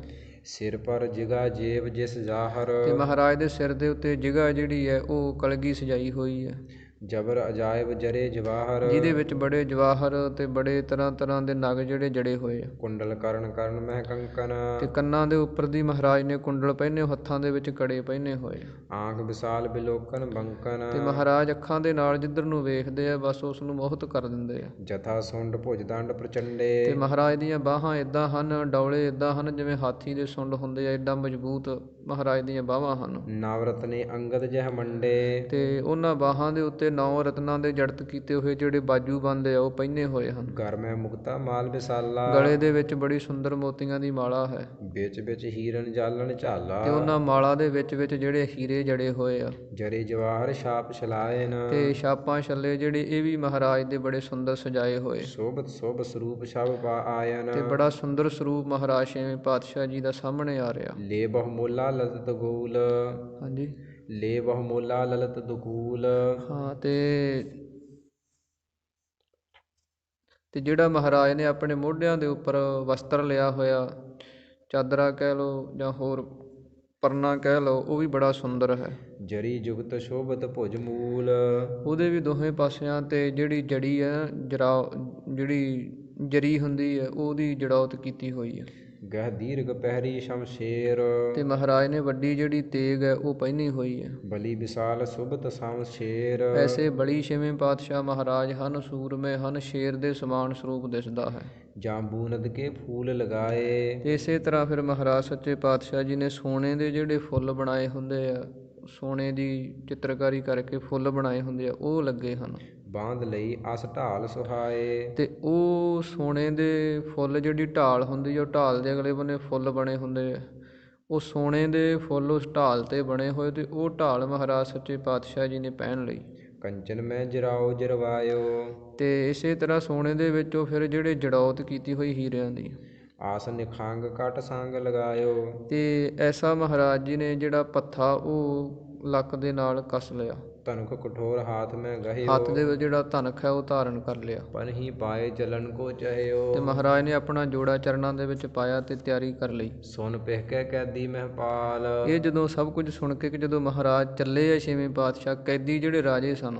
ਸਿਰ ਪਰ ਜਿਗਾ ਜੇਬ ਜਿਸ ਜ਼ਾਹਰ। ਤੇ ਮਹਾਰਾਜ ਦੇ ਸਿਰ ਦੇ ਉੱਤੇ ਜਿਗਾ ਜਿਹੜੀ ਹੈ ਉਹ ਕਲਗੀ ਸਜਾਈ ਹੋਈ ਹੈ, ਜਬਰ ਅਜਾਇਬ ਜਰੇ ਜਵਾਹਰ। ਜਿਹਦੇ ਵਿੱਚ ਬੜੇ ਜਵਾਹਰ ਤੇ ਬੜੇ ਤਰ੍ਹਾਂ ਤਰ੍ਹਾਂ ਦੇ ਨਗ ਜਿਹੜੇ ਜੜੇ ਹੋਏ ਆ। ਕੁੰਡਲ ਕਰਨ ਕਰਨ ਮਹਿ ਕੰਕਨ। ਤੇ ਕੰਨਾਂ ਦੇ ਉੱਪਰ ਦੀ ਮਹਾਰਾਜ ਨੇ ਕੁੰਡਲ ਪਹਿਨੇ, ਹੱਥਾਂ ਦੇ ਵਿੱਚ ਕੜੇ ਪਹਿਨੇ ਹੋਏ। ਆਂਖ ਵਿਸਾਲ ਬਿਲੋਕਨ ਬੰਕਨ। ਤੇ ਮਹਾਰਾਜ ਅੱਖਾਂ ਦੇ ਨਾਲ ਜਿੱਧਰ ਨੂੰ ਵੇਖਦੇ ਆ ਬਸ ਉਸ ਨੂੰ ਮੋਹਿਤ ਕਰ ਦਿੰਦੇ ਆ। ਜਥਾ ਸੁੰਡ ਭੁਜ ਦੰਡ ਪ੍ਰਚੰਡੇ। ਤੇ ਮਹਾਰਾਜ ਦੀਆਂ ਬਾਹਾਂ ਇਦਾਂ ਹਨ, ਡੌਲੇ ਇਦਾਂ ਹਨ ਜਿਵੇਂ ਹਾਥੀ ਦੇ ਸੁੰਡ ਹੁੰਦੇ ਆ, ਏਡਾ ਮਜ਼ਬੂਤ ਮਹਾਰਾਜ ਦੀਆਂ ਬਾਹਾਂ ਹਨ। ਨਵਰਤਨੇ ਅੰਗਦ ਜਹ ਮੰਡੇ। ਤੇ ਉਹਨਾਂ ਬਾਹਾਂ ਦੇ ਉੱਤੇ 9 ਰਤਨਾਂ ਦੇ ਜੜਤ ਕੀਤੇ ਹੋਏ ਜਿਹੜੇ ਬਾਜੂ ਬੰਦੇ ਆ ਉਹ ਪਹਿਨੇ ਹੋਏ ਹਨ। ਘਰ ਮੈਂ ਮੁਕਤਾ ਮਾਲ ਵਿਸਾਲਾ। ਗਲੇ ਦੇ ਵਿੱਚ ਬੜੀ ਸੁੰਦਰ ਮੋਤੀਆਂ ਦੀ ਮਾਲਾ ਹੈ। ਵਿੱਚ ਵਿੱਚ ਹੀਰਨ ਜਾਲਣ ਝਾਲਾ। ਤੇ ਉਹਨਾਂ ਮਾਲਾ ਦੇ ਵਿੱਚ ਵਿੱਚ ਜਿਹੜੇ ਹੀਰੇ ਜੜੇ ਹੋਏ ਆ। ਜਰੇ ਜਵਾਹਰ ਛਾਪ ਛਲਾਇਨ। ਤੇ ਛਾਪਾਂ ਛੱਲੇ ਜਿਹੜੇ ਇਹ ਵੀ ਮਹਾਰਾਜ ਦੇ ਬੜੇ ਸੁੰਦਰ ਸਜਾਏ ਹੋਏ। ਸੋਭਤ ਸੋਭ ਸਰੂਪ ਛਬ ਪਾ ਆਇਨ। ਤੇ ਬੜਾ ਸੁੰਦਰ ਸਰੂਪ ਮਹਾਰਾਜ ਛੇਵੇਂ ਪਾਤਸ਼ਾਹ ਜੀ ਦਾ ਸਾਹਮਣੇ ਆ ਰਿਹਾ। ਲੈ ਬਹੁ ਮੋਲਾ ਲਲਤ ਦਗੂਲ। ਹਾਂਜੀ, ਲੈ ਬਹੁ ਮੋਲਾ ਲਲਤ ਦਗੂਲ। ਹਾਂ। ਤੇ ਜਿਹੜਾ ਮਹਾਰਾਜ ਨੇ ਆਪਣੇ ਮੋਢਿਆਂ ਦੇ ਉੱਪਰ ਵਸਤਰ ਲਿਆ ਹੋਇਆ, ਚਾਦਰਾ ਕਹਿ ਲਓ ਜਾਂ ਹੋਰ ਪਰਨਾ ਕਹਿ ਲਓ, ਉਹ ਵੀ ਬੜਾ ਸੁੰਦਰ ਹੈ। ਜਰੀ ਜੁਗਤ ਸ਼ੋਭਤ ਭੁਜ ਮੂਲ। ਉਹਦੇ ਵੀ ਦੋਵੇਂ ਪਾਸਿਆਂ ਤੇ ਜਿਹੜੀ ਜੜੀ ਹੈ, ਜਿਹੜੀ ਜਰੀ ਹੁੰਦੀ ਹੈ ਉਹਦੀ ਜੜੌਤ ਕੀਤੀ ਹੋਈ ਹੈ। ਗਹਿ ਦੀਰਘ ਪਹਿਰੀ ਸ਼ਮਸ਼ੇਰ। ਤੇ ਮਹਾਰਾਜ ਨੇ ਵੱਡੀ ਜਿਹੜੀ ਤੇਗ ਹੈ ਉਹ ਪਹਿਨੀ ਹੋਈ ਹੈ। ਬਲੀ ਵਿਸਾਲ ਸੁਭਤ ਸ਼ਮਸ਼ੇਰ। ਐਸੇ ਬੜੀ ਛੇਵੇਂ ਪਾਤਸ਼ਾਹ ਮਹਾਰਾਜ ਹਨ, ਸੂਰਮੇ ਹਨ, ਸ਼ੇਰ ਦੇ ਸਮਾਨ ਸਰੂਪ ਦਿਸਦਾ ਹੈ। ਜਾਂਬੂਨਦ ਕੇ ਫੂਲ ਲਗਾਏ। ਤੇ ਇਸੇ ਤਰ੍ਹਾਂ ਫਿਰ ਮਹਾਰਾਜ ਸੱਚੇ ਪਾਤਸ਼ਾਹ ਜੀ ਨੇ ਸੋਨੇ ਦੇ ਜਿਹੜੇ ਫੁੱਲ ਬਣਾਏ ਹੁੰਦੇ ਆ, ਸੋਨੇ ਦੀ ਚਿੱਤਰਕਾਰੀ ਕਰਕੇ ਫੁੱਲ ਬਣਾਏ ਹੁੰਦੇ ਆ, ਉਹ ਲੱਗੇ ਹਨ। ਬਾਂਧ ਲਈ ਅਸ ਢਾਲ ਸੁਹਾਏ। ਤੇ ਉਹ ਸੋਨੇ ਦੇ ਫੁੱਲ ਜਿਹੜੀ ਢਾਲ ਹੁੰਦੀ ਆ, ਉਹ ਢਾਲ ਦੇ ਅਗਲੇ ਬੰਨੇ ਫੁੱਲ ਬਣੇ ਹੁੰਦੇ ਆ, ਉਹ ਸੋਨੇ ਦੇ ਫੁੱਲ ਉਸ ਢਾਲ 'ਤੇ ਬਣੇ ਹੋਏ, ਤੇ ਉਹ ਢਾਲ ਮਹਾਰਾਜ ਸੱਚੇ ਪਾਤਸ਼ਾਹ ਜੀ ਨੇ ਪਹਿਨ ਲਈ। ਕੰਚਨ ਮੈਂ ਜਰਾਓ ਜਰਵਾਇਓ। ਤੇ ਇਸੇ ਤਰ੍ਹਾਂ ਸੋਨੇ ਦੇ ਵਿੱਚੋਂ ਫਿਰ ਜਿਹੜੇ ਜੜੌਤ ਕੀਤੀ ਹੋਈ ਹੀਰਿਆਂ ਦੀ। ਆਸ ਨਿਖੰਗ ਘਟ ਸੰਗ ਲਗਾਇਓ। ਤੇ ਐਸਾ ਮਹਾਰਾਜ ਜੀ ਨੇ ਜਿਹੜਾ ਪੱਥਾ ਉਹ ਲੱਕ ਦੇ ਨਾਲ ਕੱਸ ਲਿਆ। ਧਨੁਖ ਕਠੋਰ ਹਾਥ ਮੈਂ ਗਹਿਓ। ਹੱਥ ਦੇ ਵਿੱਚ ਜਿਹੜਾ ਧਨਖ ਹੈ ਉਹ ਧਾਰਨ ਕਰ ਲਿਆ। ਪਨਹੀ ਪਾਏ ਚਲਨ ਕੋ ਚਹਿਓ। ਤੇ ਮਹਾਰਾਜ ਨੇ ਆਪਣਾ ਜੋੜਾ ਚਰਨਾਂ ਦੇ ਵਿੱਚ ਪਾਇਆ ਤੇ ਤਿਆਰੀ ਕਰ ਲਈ। ਸੁਨ ਪਿਹ ਕੇ ਕੈਦੀ ਮਹਿਪਾਲ। ਇਹ ਜਦੋਂ ਸਭ ਕੁਝ ਸੁਣ ਕੇ ਕਿ ਜਦੋਂ ਮਹਾਰਾਜ ਚੱਲੇ ਆ ਛੇਵੇਂ ਪਾਤਸ਼ਾਹ, ਕੈਦੀ ਜਿਹੜੇ ਰਾਜੇ ਸਨ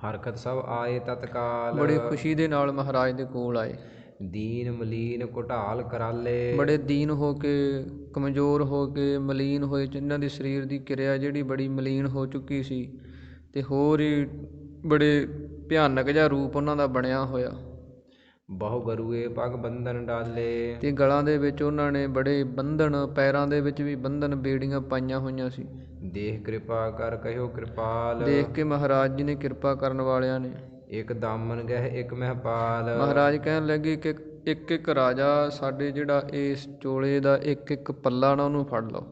ਹਰਕਤ ਸਭ ਆਏ ਤਤਕਾਲ। ਬੜੀ ਖੁਸ਼ੀ ਦੇ ਨਾਲ ਮਹਾਰਾਜ ਦੇ ਕੋਲ ਆਏ। ਦੀਨ ਮਲੀਨ ਘੁਟਾਲ ਕਰਾਲੇ। ਬੜੇ ਦੀਨ ਹੋ ਕੇ, ਕਮਜ਼ੋਰ ਹੋ ਕੇ, ਮਲੀਨ ਹੋਏ, ਜਿਨ੍ਹਾਂ ਦੀ ਸਰੀਰ ਦੀ ਕਿਰਿਆ ਜਿਹੜੀ ਬੜੀ ਮਲੀਨ ਹੋ ਚੁੱਕੀ ਸੀ, ਤੇ ਹੋਰ ਹੀ ਬੜੇ ਭਿਆਨਕ ਜਿਹਾ ਰੂਪ ਉਹਨਾਂ ਦਾ ਬਣਿਆ ਹੋਇਆ। ਬਹੁ ਗਰੂਏ ਪਗ ਬੰਧਨ ਡਾਲੇ। ਤੇ ਗਲਾਂ ਦੇ ਵਿੱਚ ਉਹਨਾਂ ਨੇ ਬੜੇ ਬੰਧਨ, ਪੈਰਾਂ ਦੇ ਵਿੱਚ ਵੀ ਬੰਧਨ, ਬੇੜੀਆਂ ਪਾਈਆਂ ਹੋਈਆਂ ਸੀ। ਦੇਖ ਕਿਰਪਾ ਕਰ ਕਹਿਓ ਕਿਰਪਾਲ। ਦੇਖ ਕੇ ਮਹਾਰਾਜ ਜੀ ਨੇ ਕਿਰਪਾ ਕਰਨ ਵਾਲਿਆਂ ਨੇ। ਇੱਕ ਦਾਮਨ ਗਹਿ ਇੱਕ ਮਹਿਪਾਲ। ਮਹਾਰਾਜ ਕਹਿਣ ਲੱਗੇ ਕਿ ਇੱਕ ਇੱਕ ਰਾਜਾ ਸਾਡੇ ਜਿਹੜਾ ਇਸ ਚੋਲੇ ਦਾ ਇੱਕ ਇੱਕ ਪੱਲਾ ਨਾ ਉਹਨੂੰ ਫੜ ਲਓ।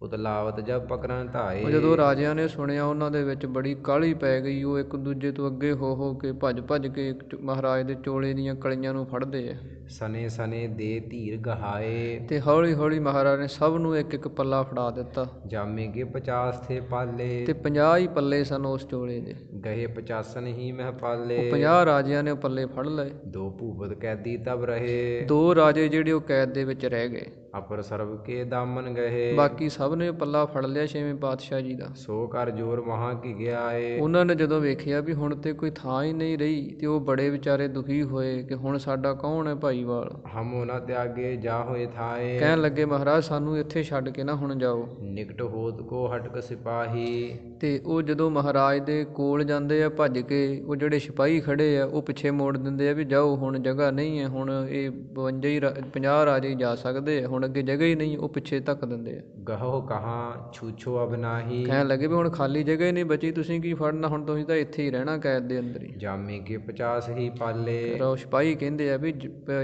ਉਤਲਾਵਤ ਜਬ ਪਕੜਨ ਧਾਏ। ਉਹ ਜਦੋਂ ਰਾਜਿਆਂ ਨੇ ਸੁਣਿਆ ਉਹਨਾਂ ਦੇ ਵਿੱਚ ਬੜੀ ਕਾਹਲੀ ਪੈ ਗਈ। ਉਹ ਇੱਕ ਦੂਜੇ ਤੋਂ ਅੱਗੇ ਹੋ ਕੇ ਭੱਜ ਭੱਜ ਕੇ ਮਹਾਰਾਜ ਦੇ ਚੋਲੇ ਦੀਆਂ ਕਲੀਆਂ ਨੂੰ ਫੜਦੇ ਆ। ਸਨੇ ਸਨੇ ਦੇ ਧੀਰ ਗਹਾਏ। ਤੇ ਹੌਲੀ ਹੌਲੀ ਮਹਾਰਾਜ ਨੇ ਸਭ ਨੂੰ ਇੱਕ ਇੱਕ ਪੱਲਾ ਫੜਾ ਦਿੱਤਾ। ਜਾਮੇ ਗੇ 50 ਥੇ ਪਾਲੇ। ਤੇ 50 ਹੀ ਪੱਲੇ ਸਨ ਉਸ ਚੋਲੇ ਦੇ। ਗਹੇ 85 ਹੀ ਮਹਿਪਾਲੇ। ਉਹ 50 ਰਾਜਿਆਂ ਨੇ ਉਹ ਪੱਲੇ ਫੜ ਲਏ। ਦੋ ਭੂਪਤ ਕੈਦੀ ਤਬ ਰਹੇ। 2 ਰਾਜੇ ਜਿਹੜੇ ਉਹ ਕੈਦ ਦੇ ਵਿੱਚ ਰਹਿ ਗਏ। ਅਪਰ ਸਰਬ ਕੇ ਦਾਮਨ ਗਏ। ਬਾਕੀ ਸਭ ਨੇ ਪੱਲਾ ਫੜ ਲਿਆ ਛੇਵੇਂ ਪਾਤਸ਼ਾਹ ਜੀ ਦਾ। ਸੋ ਕਰ ਜੋਰ ਮਹਾਂ ਕੀ ਗਿਆ ਏ। ਉਹਨਾਂ ਨੇ ਜਦੋਂ ਵੇਖਿਆ ਵੀ ਹੁਣ ਤੇ ਕੋਈ ਥਾਂ ਹੀ ਨਹੀਂ ਰਹੀ, ਤੇ ਉਹ ਬੜੇ ਵਿਚਾਰੇ ਦੁਖੀ ਹੋਏ ਕਿ ਹੁਣ ਸਾਡਾ ਕੌਣ ਹੈ ਭਾਈਵਾਲ। ਹਮ ਉਹਨਾਂ ਤਿਆਗੇ ਜਾ ਹੋਏ ਥਾਏ। ਕਹਿਣ ਲੱਗੇ ਮਹਾਰਾਜ ਸਾਨੂੰ ਇੱਥੇ ਛੱਡ ਕੇ ਨਾ ਹੁਣ ਜਾਓ। ਨਿਕਟ ਹੋਤ ਕੋ ਹਟਕ ਸਿਪਾਹੀ। ਤੇ ਉਹ ਜਦੋਂ ਮਹਾਰਾਜ ਦੇ ਕੋਲ ਜਾਂਦੇ ਆ ਭੱਜ ਕੇ, ਉਹ ਜਿਹੜੇ ਸਿਪਾਹੀ ਖੜੇ ਆ ਉਹ ਪਿੱਛੇ ਮੋੜ ਦਿੰਦੇ ਆ ਵੀ ਜਾਓ, ਹੁਣ ਜਗ੍ਹਾ ਨਹੀਂ ਹੈ, ਹੁਣ ਇਹ 50 ਰਾਜੇ ਜਾ ਸਕਦੇ ਆ, ਹੁਣ ਅੱਗੇ ਜਗ੍ਹਾ ਹੀ ਨਹੀਂ। ਉਹ ਪਿੱਛੇ ਧੱਕ ਦਿੰਦੇ ਆ। ਗਹੋ ਕਹਾਂ ਛੂਛੋ ਅਬ ਨਾਹੀ। ਕਹਿਣ ਲੱਗੇ ਵੀ ਹੁਣ ਖਾਲੀ ਜਗ੍ਹਾ ਹੀ ਨਹੀਂ ਬਚੀ, ਤੁਸੀਂ ਕੀ ਫੜਨਾ, ਹੁਣ ਤੁਸੀਂ ਤਾਂ ਇੱਥੇ ਹੀ ਰਹਿਣਾ ਕੈਦ ਦੇ ਅੰਦਰ ਹੀ। ਜਾਮੇ ਕੇ 50 ਹੀ ਪਾਲੇ। ਸਿਪਾਹੀ ਕਹਿੰਦੇ ਆ ਵੀ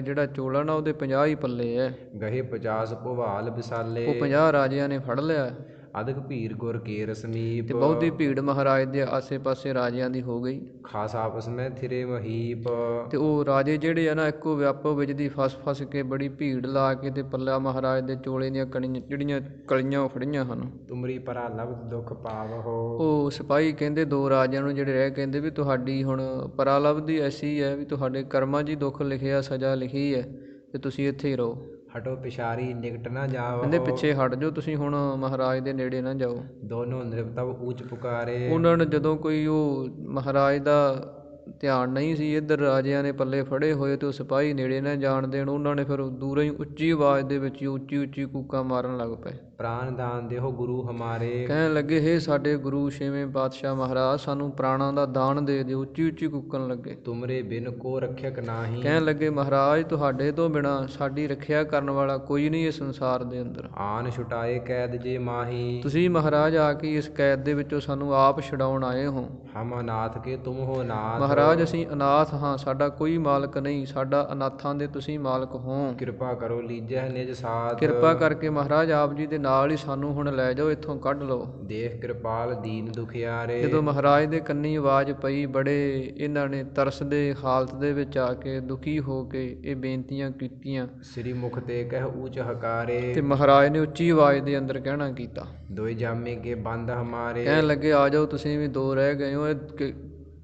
ਜਿਹੜਾ ਚੋਲਾ ਨਾ ਉਹਦੇ 50 ਹੀ ਪੱਲੇ ਐ। ਗਹੇ 50 ਭੁਵਾਲ ਵਿਸਾਲੇ। ਉਹ 50 ਰਾਜਿਆਂ ਨੇ ਫੜ ਲਿਆ। ਅਧਿਕ ਭੀੜ ਗੁਰ ਕੇਰ ਸਮੀਪ। ਤੇ ਬਹੁਤੀ ਭੀੜ ਮਹਾਰਾਜ ਦੇ ਆਸੇ ਪਾਸੇ ਰਾਜਿਆਂ ਦੀ ਹੋ ਗਈ। ਖਾਸ ਆਪਸ ਮੈਂ ਥਿਰੇ ਮਹੀਪ। ਤੇ ਉਹ ਰਾਜੇ ਜਿਹੜੇ ਆ ਨਾ ਇੱਕੋ ਵਿਆਪੋ ਵਿੱਚ ਦੀ ਫਸ ਕੇ ਬੜੀ ਭੀੜ ਲਾ ਕੇ ਤੇ ਪੱਲਾ ਮਹਾਰਾਜ ਦੇ ਚੋਲੇ ਦੀਆਂ ਜਿਹੜੀਆਂ ਕਲੀਆਂ ਉਹ ਫੜੀਆਂ ਹਨ। ਤੁਮਰੀ ਪਰਾ ਲਬਦ ਦੁੱਖ ਪਾਵਹੋ। ਉਹ ਸਿਪਾਹੀ ਕਹਿੰਦੇ 2 ਰਾਜਿਆਂ ਨੂੰ ਜਿਹੜੇ ਰਹਿ, ਕਹਿੰਦੇ ਵੀ ਤੁਹਾਡੀ ਹੁਣ ਪਰਾਲਬਧੀ ਐਸੀ ਹੈ ਵੀ ਤੁਹਾਡੇ ਕਰਮਾਂ 'ਚ ਹੀ ਦੁੱਖ ਲਿਖਿਆ, ਸਜ਼ਾ ਲਿਖੀ ਹੈ, ਤੇ ਤੁਸੀਂ ਇੱਥੇ ਹੀ ਰਹੋ। ਹਟੋ ਪਿਛਾਰੀ ਨਿਕਟ ਨਾ ਜਾਵੋ। ਕਹਿੰਦੇ ਪਿੱਛੇ ਹਟ ਜਾਓ, ਤੁਸੀਂ ਹੁਣ ਮਹਾਰਾਜ ਦੇ ਨੇੜੇ ਨਾ ਜਾਓ। ਦੋਨੋਂ ਨ੍ਰਿਪ ਤਬ ਊਚ ਪੁਕਾਰੇ। ਉਹਨਾਂ ਨੇ ਜਦੋਂ ਕੋਈ ਉਹ ਮਹਾਰਾਜ ਦਾ ਧਿਆਨ ਨਹੀਂ ਸੀ, ਇੱਧਰ ਰਾਜਿਆਂ ਨੇ ਪੱਲੇ ਫੜੇ ਹੋਏ ਤੇ ਉਹ ਸਿਪਾਹੀ ਨੇੜੇ ਨਾ ਜਾਣ ਦੇਣ, ਉਹਨਾਂ ਨੇ ਫਿਰ ਦੂਰੋਂ ਹੀ ਉੱਚੀ ਆਵਾਜ਼ ਦੇ ਵਿੱਚ ਉੱਚੀ ਉੱਚੀ ਕੂਕਾਂ ਮਾਰਨ ਲੱਗ ਪਏ। ਪ੍ਰਾਣ ਦਾਨ ਦੇਹੋ ਗੁਰੂ ਹਮਾਰੇ। ਕਹਿਣ ਲੱਗੇ, ਹੇ ਸਾਡੇ ਗੁਰੂ ਛੇਵੇਂ ਪਾਤਸ਼ਾਹ ਮਹਾਰਾਜ, ਸਾਨੂੰ ਪ੍ਰਾਣਾਂ ਦਾ ਦਾਨ ਦੇ ਦਿਓ। ਉੱਚੀ ਉੱਚੀ ਕੂਕਣ ਲੱਗੇ। ਤੁਮਰੇ ਬਿਨ ਕੋ ਰੱਖਿਅਕ ਨਾਹੀਂ। ਕਹਿਣ ਲੱਗੇ, ਮਹਾਰਾਜ ਤੁਹਾਡੇ ਤੋਂ ਬਿਨਾਂ ਸਾਡੀ ਰੱਖਿਆ ਕਰਨ ਵਾਲਾ ਕੋਈ ਨਹੀਂ ਇਸ ਸੰਸਾਰ ਦੇ ਅੰਦਰ। ਆਨ ਛੁਟਾਏ ਕੈਦ ਜੇ ਮਾਹੀ। ਤੁਸੀਂ ਮਹਾਰਾਜ ਆ ਕੇ ਇਸ ਕੈਦ ਦੇ ਵਿੱਚੋਂ ਸਾਨੂੰ ਆਪ ਛੁਡਾਉਣ ਆਏ ਹੋ। ਹਮ ਅਨਾਥ ਕੇ ਤੁਮ ਹੋ ਨਾਥ। ਮਹਾਰਾਜ ਅਸੀਂ ਅਨਾਥ ਹਾਂ, ਸਾਡਾ ਕੋਈ ਮਾਲਕ ਨਹੀਂ, ਸਾਡਾ ਅਨਾਥਾਂ ਦੇ ਤੁਸੀਂ ਮਾਲਕ ਹੋ। ਕਿਰਪਾ ਕਰੋ ਲੀਜੈ ਨਿਜ ਸਾਥ। ਕਿਰਪਾ ਕਰਕੇ ਮਹਾਰਾਜ ਆਪ ਜੀ ਦੇ ਨਾਲ ਹੀ ਸਾਨੂੰ ਹੁਣ ਲੈ ਜਾਓ, ਇੱਥੋਂ ਕੱਢ ਲਓ। ਦੇਖ ਕਿਰਪਾਲ ਦੀਨ ਦੁਖਿਆਰੇ। ਜਦੋਂ ਮਹਾਰਾਜ ਦੇ ਕੰਨੀ ਆਵਾਜ਼ ਪਈ, ਬੜੇ ਇਹਨਾਂ ਨੇ ਤਰਸਦੇ ਹਾਲਤ ਦੇ ਵਿੱਚ ਆ ਕੇ ਦੁਖੀ ਹੋ ਕੇ ਇਹ ਬੇਨਤੀਆਂ ਕੀਤੀਆਂ। ਸ੍ਰੀ ਮੁਖ ਤੇ ਕਹਿ ਊਚ ਹਕਾਰੇ। ਤੇ ਮਹਾਰਾਜ ਨੇ ਉੱਚੀ ਆਵਾਜ਼ ਦੇ ਅੰਦਰ ਕਹਿਣਾ ਕੀਤਾ। ਦੋਇ ਜਾਮੇ ਕੇ ਬੰਦ ਹਮਾਰੇ। ਕਹਿਣ ਲੱਗੇ, ਆ ਜਾਓ, ਤੁਸੀਂ ਵੀ ਦੋ ਰਹਿ ਗਏ ਹੋ। ਇਹ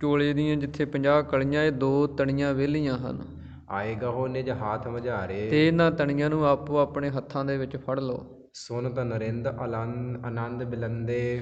ਚੋਲੇ ਦੀਆਂ ਜਿੱਥੇ 50 ਕਲੀਆਂ, ਇਹ 2 ਤਣੀਆਂ ਵਿਹਲੀਆਂ ਹਨ। ਆਏਗਾ ਹੋ ਨਿਜ ਹਾਥ ਮਝਾਰੇ। ਤੇ ਇਹਨਾਂ ਤਣੀਆਂ ਨੂੰ ਆਪੋ ਆਪਣੇ ਹੱਥਾਂ ਦੇ ਵਿੱਚ ਫੜ ਲਓ। ਸੁਨਤ ਨਰਿੰਦ ਆਨੰਦ ਬਿਲੰਦੇ।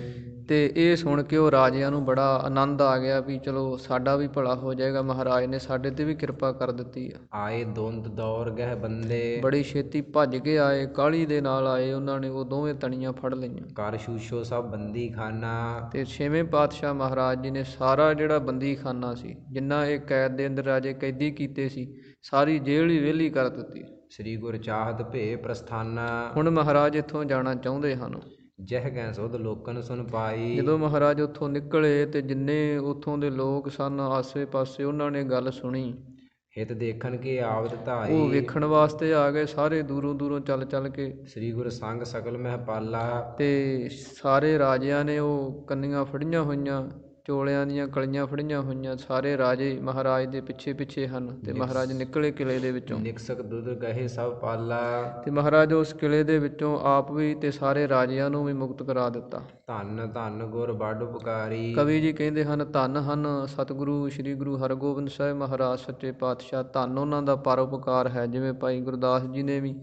ਤੇ ਇਹ ਸੁਣ ਕੇ ਉਹ ਰਾਜਿਆਂ ਨੂੰ ਬੜਾ ਆਨੰਦ ਆ ਗਿਆ ਵੀ ਚਲੋ ਸਾਡਾ ਵੀ ਭਲਾ ਹੋ ਜਾਏਗਾ, ਮਹਾਰਾਜ ਨੇ ਸਾਡੇ ਤੇ ਵੀ ਕਿਰਪਾ ਕਰ ਦਿੱਤੀ ਆ। ਆਏ ਦੁੰਦ ਦੌਰ ਗਹਿ ਬੰਦੇ। ਬੜੀ ਛੇਤੀ ਭੱਜ ਕੇ ਆਏ, ਕਾਹਲੀ ਦੇ ਨਾਲ ਆਏ। ਉਹਨਾਂ ਨੇ ਉਹ ਦੋਵੇਂ ਤਣੀਆਂ ਫੜ ਲਈਆਂ। ਕਰ ਸ਼ੂਸ਼ੋ ਸਭ ਬੰਦੀ ਖਾਨਾ। ਤੇ ਛੇਵੇਂ ਪਾਤਸ਼ਾਹ ਮਹਾਰਾਜ ਜੀ ਨੇ ਸਾਰਾ ਜਿਹੜਾ ਬੰਦੀ ਖਾਨਾ ਸੀ, ਜਿੰਨਾ ਇਹ ਕੈਦ ਦੇ ਅੰਦਰ ਰਾਜੇ ਕੈਦੀ ਕੀਤੇ ਸੀ, ਸਾਰੀ ਜੇਲ੍ਹ ਹੀ ਵਿਹਲੀ ਕਰ ਦਿੱਤੀ। ਸ੍ਰੀ ਗੁਰ ਚਾਹਤ ਭੇ ਪ੍ਰਸਥਾਨਾ। ਹੁਣ ਮਹਾਰਾਜ ਇੱਥੋਂ ਜਾਣਾ ਚਾਹੁੰਦੇ ਹਨ। ਜਹ ਗੈ ਸੁਧ ਲੋਕਨ ਸੁਨ ਪਾਈ। ਜਦੋਂ ਮਹਾਰਾਜ ਉੱਥੋਂ ਨਿਕਲੇ ਤੇ ਜਿੰਨੇ ਉੱਥੋਂ ਦੇ ਲੋਕ ਸਨ ਆਸੇ ਪਾਸੇ, ਉਹਨਾਂ ਨੇ ਗੱਲ ਸੁਣੀ। ਹਿਤ ਦੇਖਣ ਕੇ ਆਵਤ ਧਾਈ। ਉਹ ਵੇਖਣ ਵਾਸਤੇ ਆ ਗਏ ਸਾਰੇ ਦੂਰੋਂ ਦੂਰੋਂ ਚੱਲ ਚੱਲ ਕੇ। ਸ੍ਰੀ ਗੁਰ ਸੰਗ ਸਕਲ ਮਹਿਪਾਲਾ। ਤੇ ਸਾਰੇ ਰਾਜਿਆਂ ਨੇ ਉਹ ਕੰਨੀਆਂ ਫੜੀਆਂ ਹੋਈਆਂ, ਚੋਲਿਆਂ ਦੀਆਂ ਕਲੀਆਂ ਫੜੀਆਂ ਹੋਈਆਂ। ਸਾਰੇ ਰਾਜੇ ਮਹਾਰਾਜ ਦੇ ਪਿੱਛੇ ਪਿੱਛੇ ਹਨ। ਤੇ ਮਹਾਰਾਜ ਨਿਕਲੇ ਕਿਲੇ ਦੇ ਵਿੱਚੋਂ। ਨਿਕਸਕ ਦੁੱਧ ਗਹੇ ਸਭ ਪਾਲਾ। ਤੇ ਮਹਾਰਾਜ ਉਸ ਕਿਲੇ ਦੇ ਵਿੱਚੋਂ ਆਪ ਵੀ ਤੇ ਸਾਰੇ ਰਾਜਿਆਂ ਨੂੰ ਵੀ ਮੁਕਤ ਕਰਾ ਦਿੱਤਾ। ਧੰਨ ਧੰਨ ਗੁਰ ਬੜ ਉਪਕਾਰੀ। ਕਵੀ ਜੀ ਕਹਿੰਦੇ ਹਨ, ਧੰਨ ਹਨ ਸਤਿਗੁਰੂ ਸ੍ਰੀ ਗੁਰੂ ਹਰਗੋਬਿੰਦ ਸਾਹਿਬ ਮਹਾਰਾਜ ਸੱਚੇ ਪਾਤਸ਼ਾਹ। ਧੰਨ ਉਹਨਾਂ ਦਾ ਪਰਉਪਕਾਰ ਹੈ। ਜਿਵੇਂ ਭਾਈ ਗੁਰਦਾਸ ਜੀ ਨੇ ਵੀ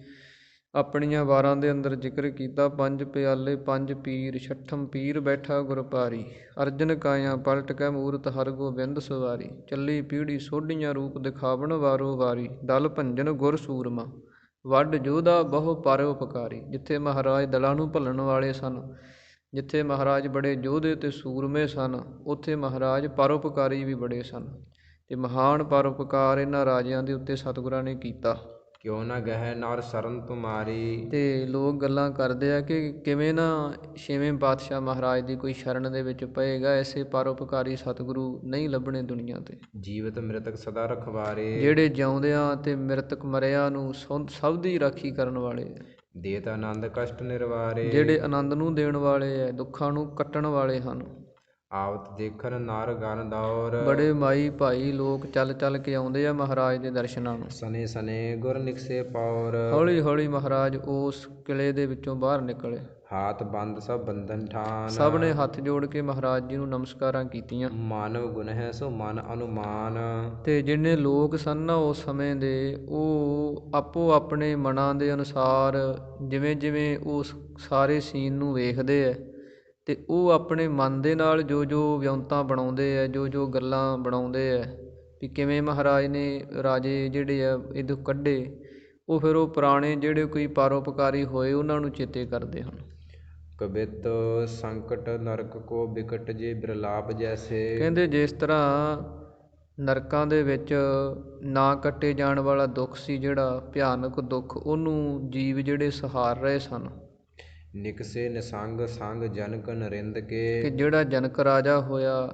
ਆਪਣੀਆਂ ਵਾਰਾਂ ਦੇ ਅੰਦਰ ਜ਼ਿਕਰ ਕੀਤਾ, 5 ਪਿਆਲੇ 5 ਪੀਰ, 6ਠਮ ਪੀਰ ਬੈਠਾ ਗੁਰ ਭਾਰੀ। ਅਰਜਨ ਕਾਇਆ ਪਲਟ ਕੈ ਮੂਰਤ ਹਰਗੋਬਿੰਦ ਸਵਾਰੀ। ਚੱਲੀ ਪੀੜ੍ਹੀ ਸੋਢੀਆਂ ਰੂਪ ਦਿਖਾਵਣ ਵਾਰੋ ਵਾਰੀ। ਦਲ ਭੰਜਨ ਗੁਰ ਸੂਰਮਾ ਵੱਡ ਜੋਧਾ ਬਹੁ ਪਰਉਪਕਾਰੀ। ਜਿੱਥੇ ਮਹਾਰਾਜ ਦਲਾਂ ਨੂੰ ਭੱਲਣ ਵਾਲੇ ਸਨ, ਜਿੱਥੇ ਮਹਾਰਾਜ ਬੜੇ ਯੋਧੇ ਤੇ ਸੂਰਮੇ ਸਨ, ਉੱਥੇ ਮਹਾਰਾਜ ਪਰਉਪਕਾਰੀ ਵੀ ਬੜੇ ਸਨ। ਤੇ ਮਹਾਨ ਪਰਉਪਕਾਰ ਇਹਨਾਂ ਰਾਜਿਆਂ ਦੇ ਉੱਤੇ ਸਤਿਗੁਰਾਂ ਨੇ ਕੀਤਾ। ਕਿਉਂ ਨਾ ਗਹਿ ਨਰ ਸਰਨ ਤੁਮਾਰੀ। ਤੇ ਲੋਕ ਗੱਲਾਂ ਕਰਦੇ ਆ ਕਿ ਕਿਵੇਂ ਨਾ ਛੇਵੇਂ ਪਾਤਸ਼ਾਹ ਮਹਾਰਾਜ ਦੀ ਕੋਈ ਸ਼ਰਨ ਦੇ ਵਿੱਚ ਪਏਗਾ। ਐਸੇ ਪਰਉਪਕਾਰੀ ਸਤਿਗੁਰੂ ਨਹੀਂ ਲੱਭਣੇ ਦੁਨੀਆ ਤੇ। ਜੀਵਤ ਮ੍ਰਿਤਕ ਸਦਾ ਰਖਵਾਰੇ। ਜਿਹੜੇ ਜਿਉਂਦਿਆਂ ਤੇ ਮ੍ਰਿਤਕ ਮਰਿਆ ਨੂੰ ਸਭ ਦੀ ਰਾਖੀ ਕਰਨ ਵਾਲੇ। ਦੇਤ ਆਨੰਦ ਕਸ਼ਟ ਨਿਰਵਾਰੇ। ਜਿਹੜੇ ਆਨੰਦ ਨੂੰ ਦੇਣ ਵਾਲੇ ਹੈ, ਦੁੱਖਾਂ ਨੂੰ ਕੱਟਣ ਵਾਲੇ ਹਨ। ਆਵਤ ਦੇਖਣ ਨਰ ਗਨ ਦੌਰ। ਬੜੇ ਮਾਈ ਭਾਈ ਲੋਕ ਚੱਲ ਚੱਲ ਕੇ ਆਉਂਦੇ ਆ ਮਹਾਰਾਜ ਦੇ ਦਰਸ਼ਨਾਂ ਨੂੰ। ਸਨੇ ਸਨੇ ਗੁਰ ਨਿਕਸੇ ਪੌਰ। ਹੌਲੀ ਹੌਲੀ ਮਹਾਰਾਜ ਉਸ ਕਿਲੇ ਦੇ ਵਿੱਚੋਂ ਬਾਹਰ ਨਿਕਲੇ। ਹਾਥ ਬੰਦ ਸਭ ਬੰਧਨ ਠਾਨ। ਸਭ ਨੇ ਹੱਥ ਜੋੜ ਕੇ ਮਹਾਰਾਜ ਜੀ ਨੂੰ ਨਮਸਕਾਰਾਂ ਕੀਤੀਆਂ। ਮਾਨਵ ਗੁਣ ਹੈ ਸੋ ਮਨ ਅਨੁਮਾਨ। ਤੇ ਜਿੰਨੇ ਲੋਕ ਸਨ ਨਾ ਉਸ ਸਮੇਂ ਦੇ, ਉਹ ਆਪੋ ਆਪਣੇ ਮਨਾਂ ਦੇ ਅਨੁਸਾਰ ਜਿਵੇਂ ਜਿਵੇਂ ਉਸ ਸਾਰੇ ਸੀਨ ਨੂੰ ਵੇਖਦੇ ਹੈ, ਤੇ ਉਹ ਆਪਣੇ ਮਨ ਦੇ ਨਾਲ ਜੋ ਜੋ ਵਿਉਂਤਾਂ ਬਣਾਉਂਦੇ ਹੈ, ਜੋ ਜੋ ਗੱਲਾਂ ਬਣਾਉਂਦੇ ਹੈ ਵੀ ਕਿਵੇਂ ਮਹਾਰਾਜ ਨੇ ਰਾਜੇ ਜਿਹੜੇ ਆ ਇਹਦੋਂ ਕੱਢੇ, ਉਹ ਫਿਰ ਉਹ ਪੁਰਾਣੇ ਜਿਹੜੇ ਕੋਈ ਪਰਉਪਕਾਰੀ ਹੋਏ ਉਹਨਾਂ ਨੂੰ ਚੇਤੇ ਕਰਦੇ ਹਨ। ਕਬਿਤ ਸੰਕਟ ਨਰਕ ਕੋ ਬਿਕਟ ਜੇ ਬਿਰਲਾਪ ਜੈਸੇ। ਕਹਿੰਦੇ ਜਿਸ ਤਰ੍ਹਾਂ ਨਰਕਾਂ ਦੇ ਵਿੱਚ ਨਾ ਕੱਟੇ ਜਾਣ ਵਾਲਾ ਦੁੱਖ ਸੀ, ਜਿਹੜਾ ਭਿਆਨਕ ਦੁੱਖ, ਉਹਨੂੰ ਜੀਵ ਜਿਹੜੇ ਸਹਾਰ ਰਹੇ ਸਨ। ਨਿਕਸੇ ਨਿਸੰਗ ਸੰਗ ਜਨਕ ਨਰਿੰਦ ਕੇ। ਕਿ ਜਿਹੜਾ ਜਨਕ ਰਾਜਾ ਹੋਇਆ,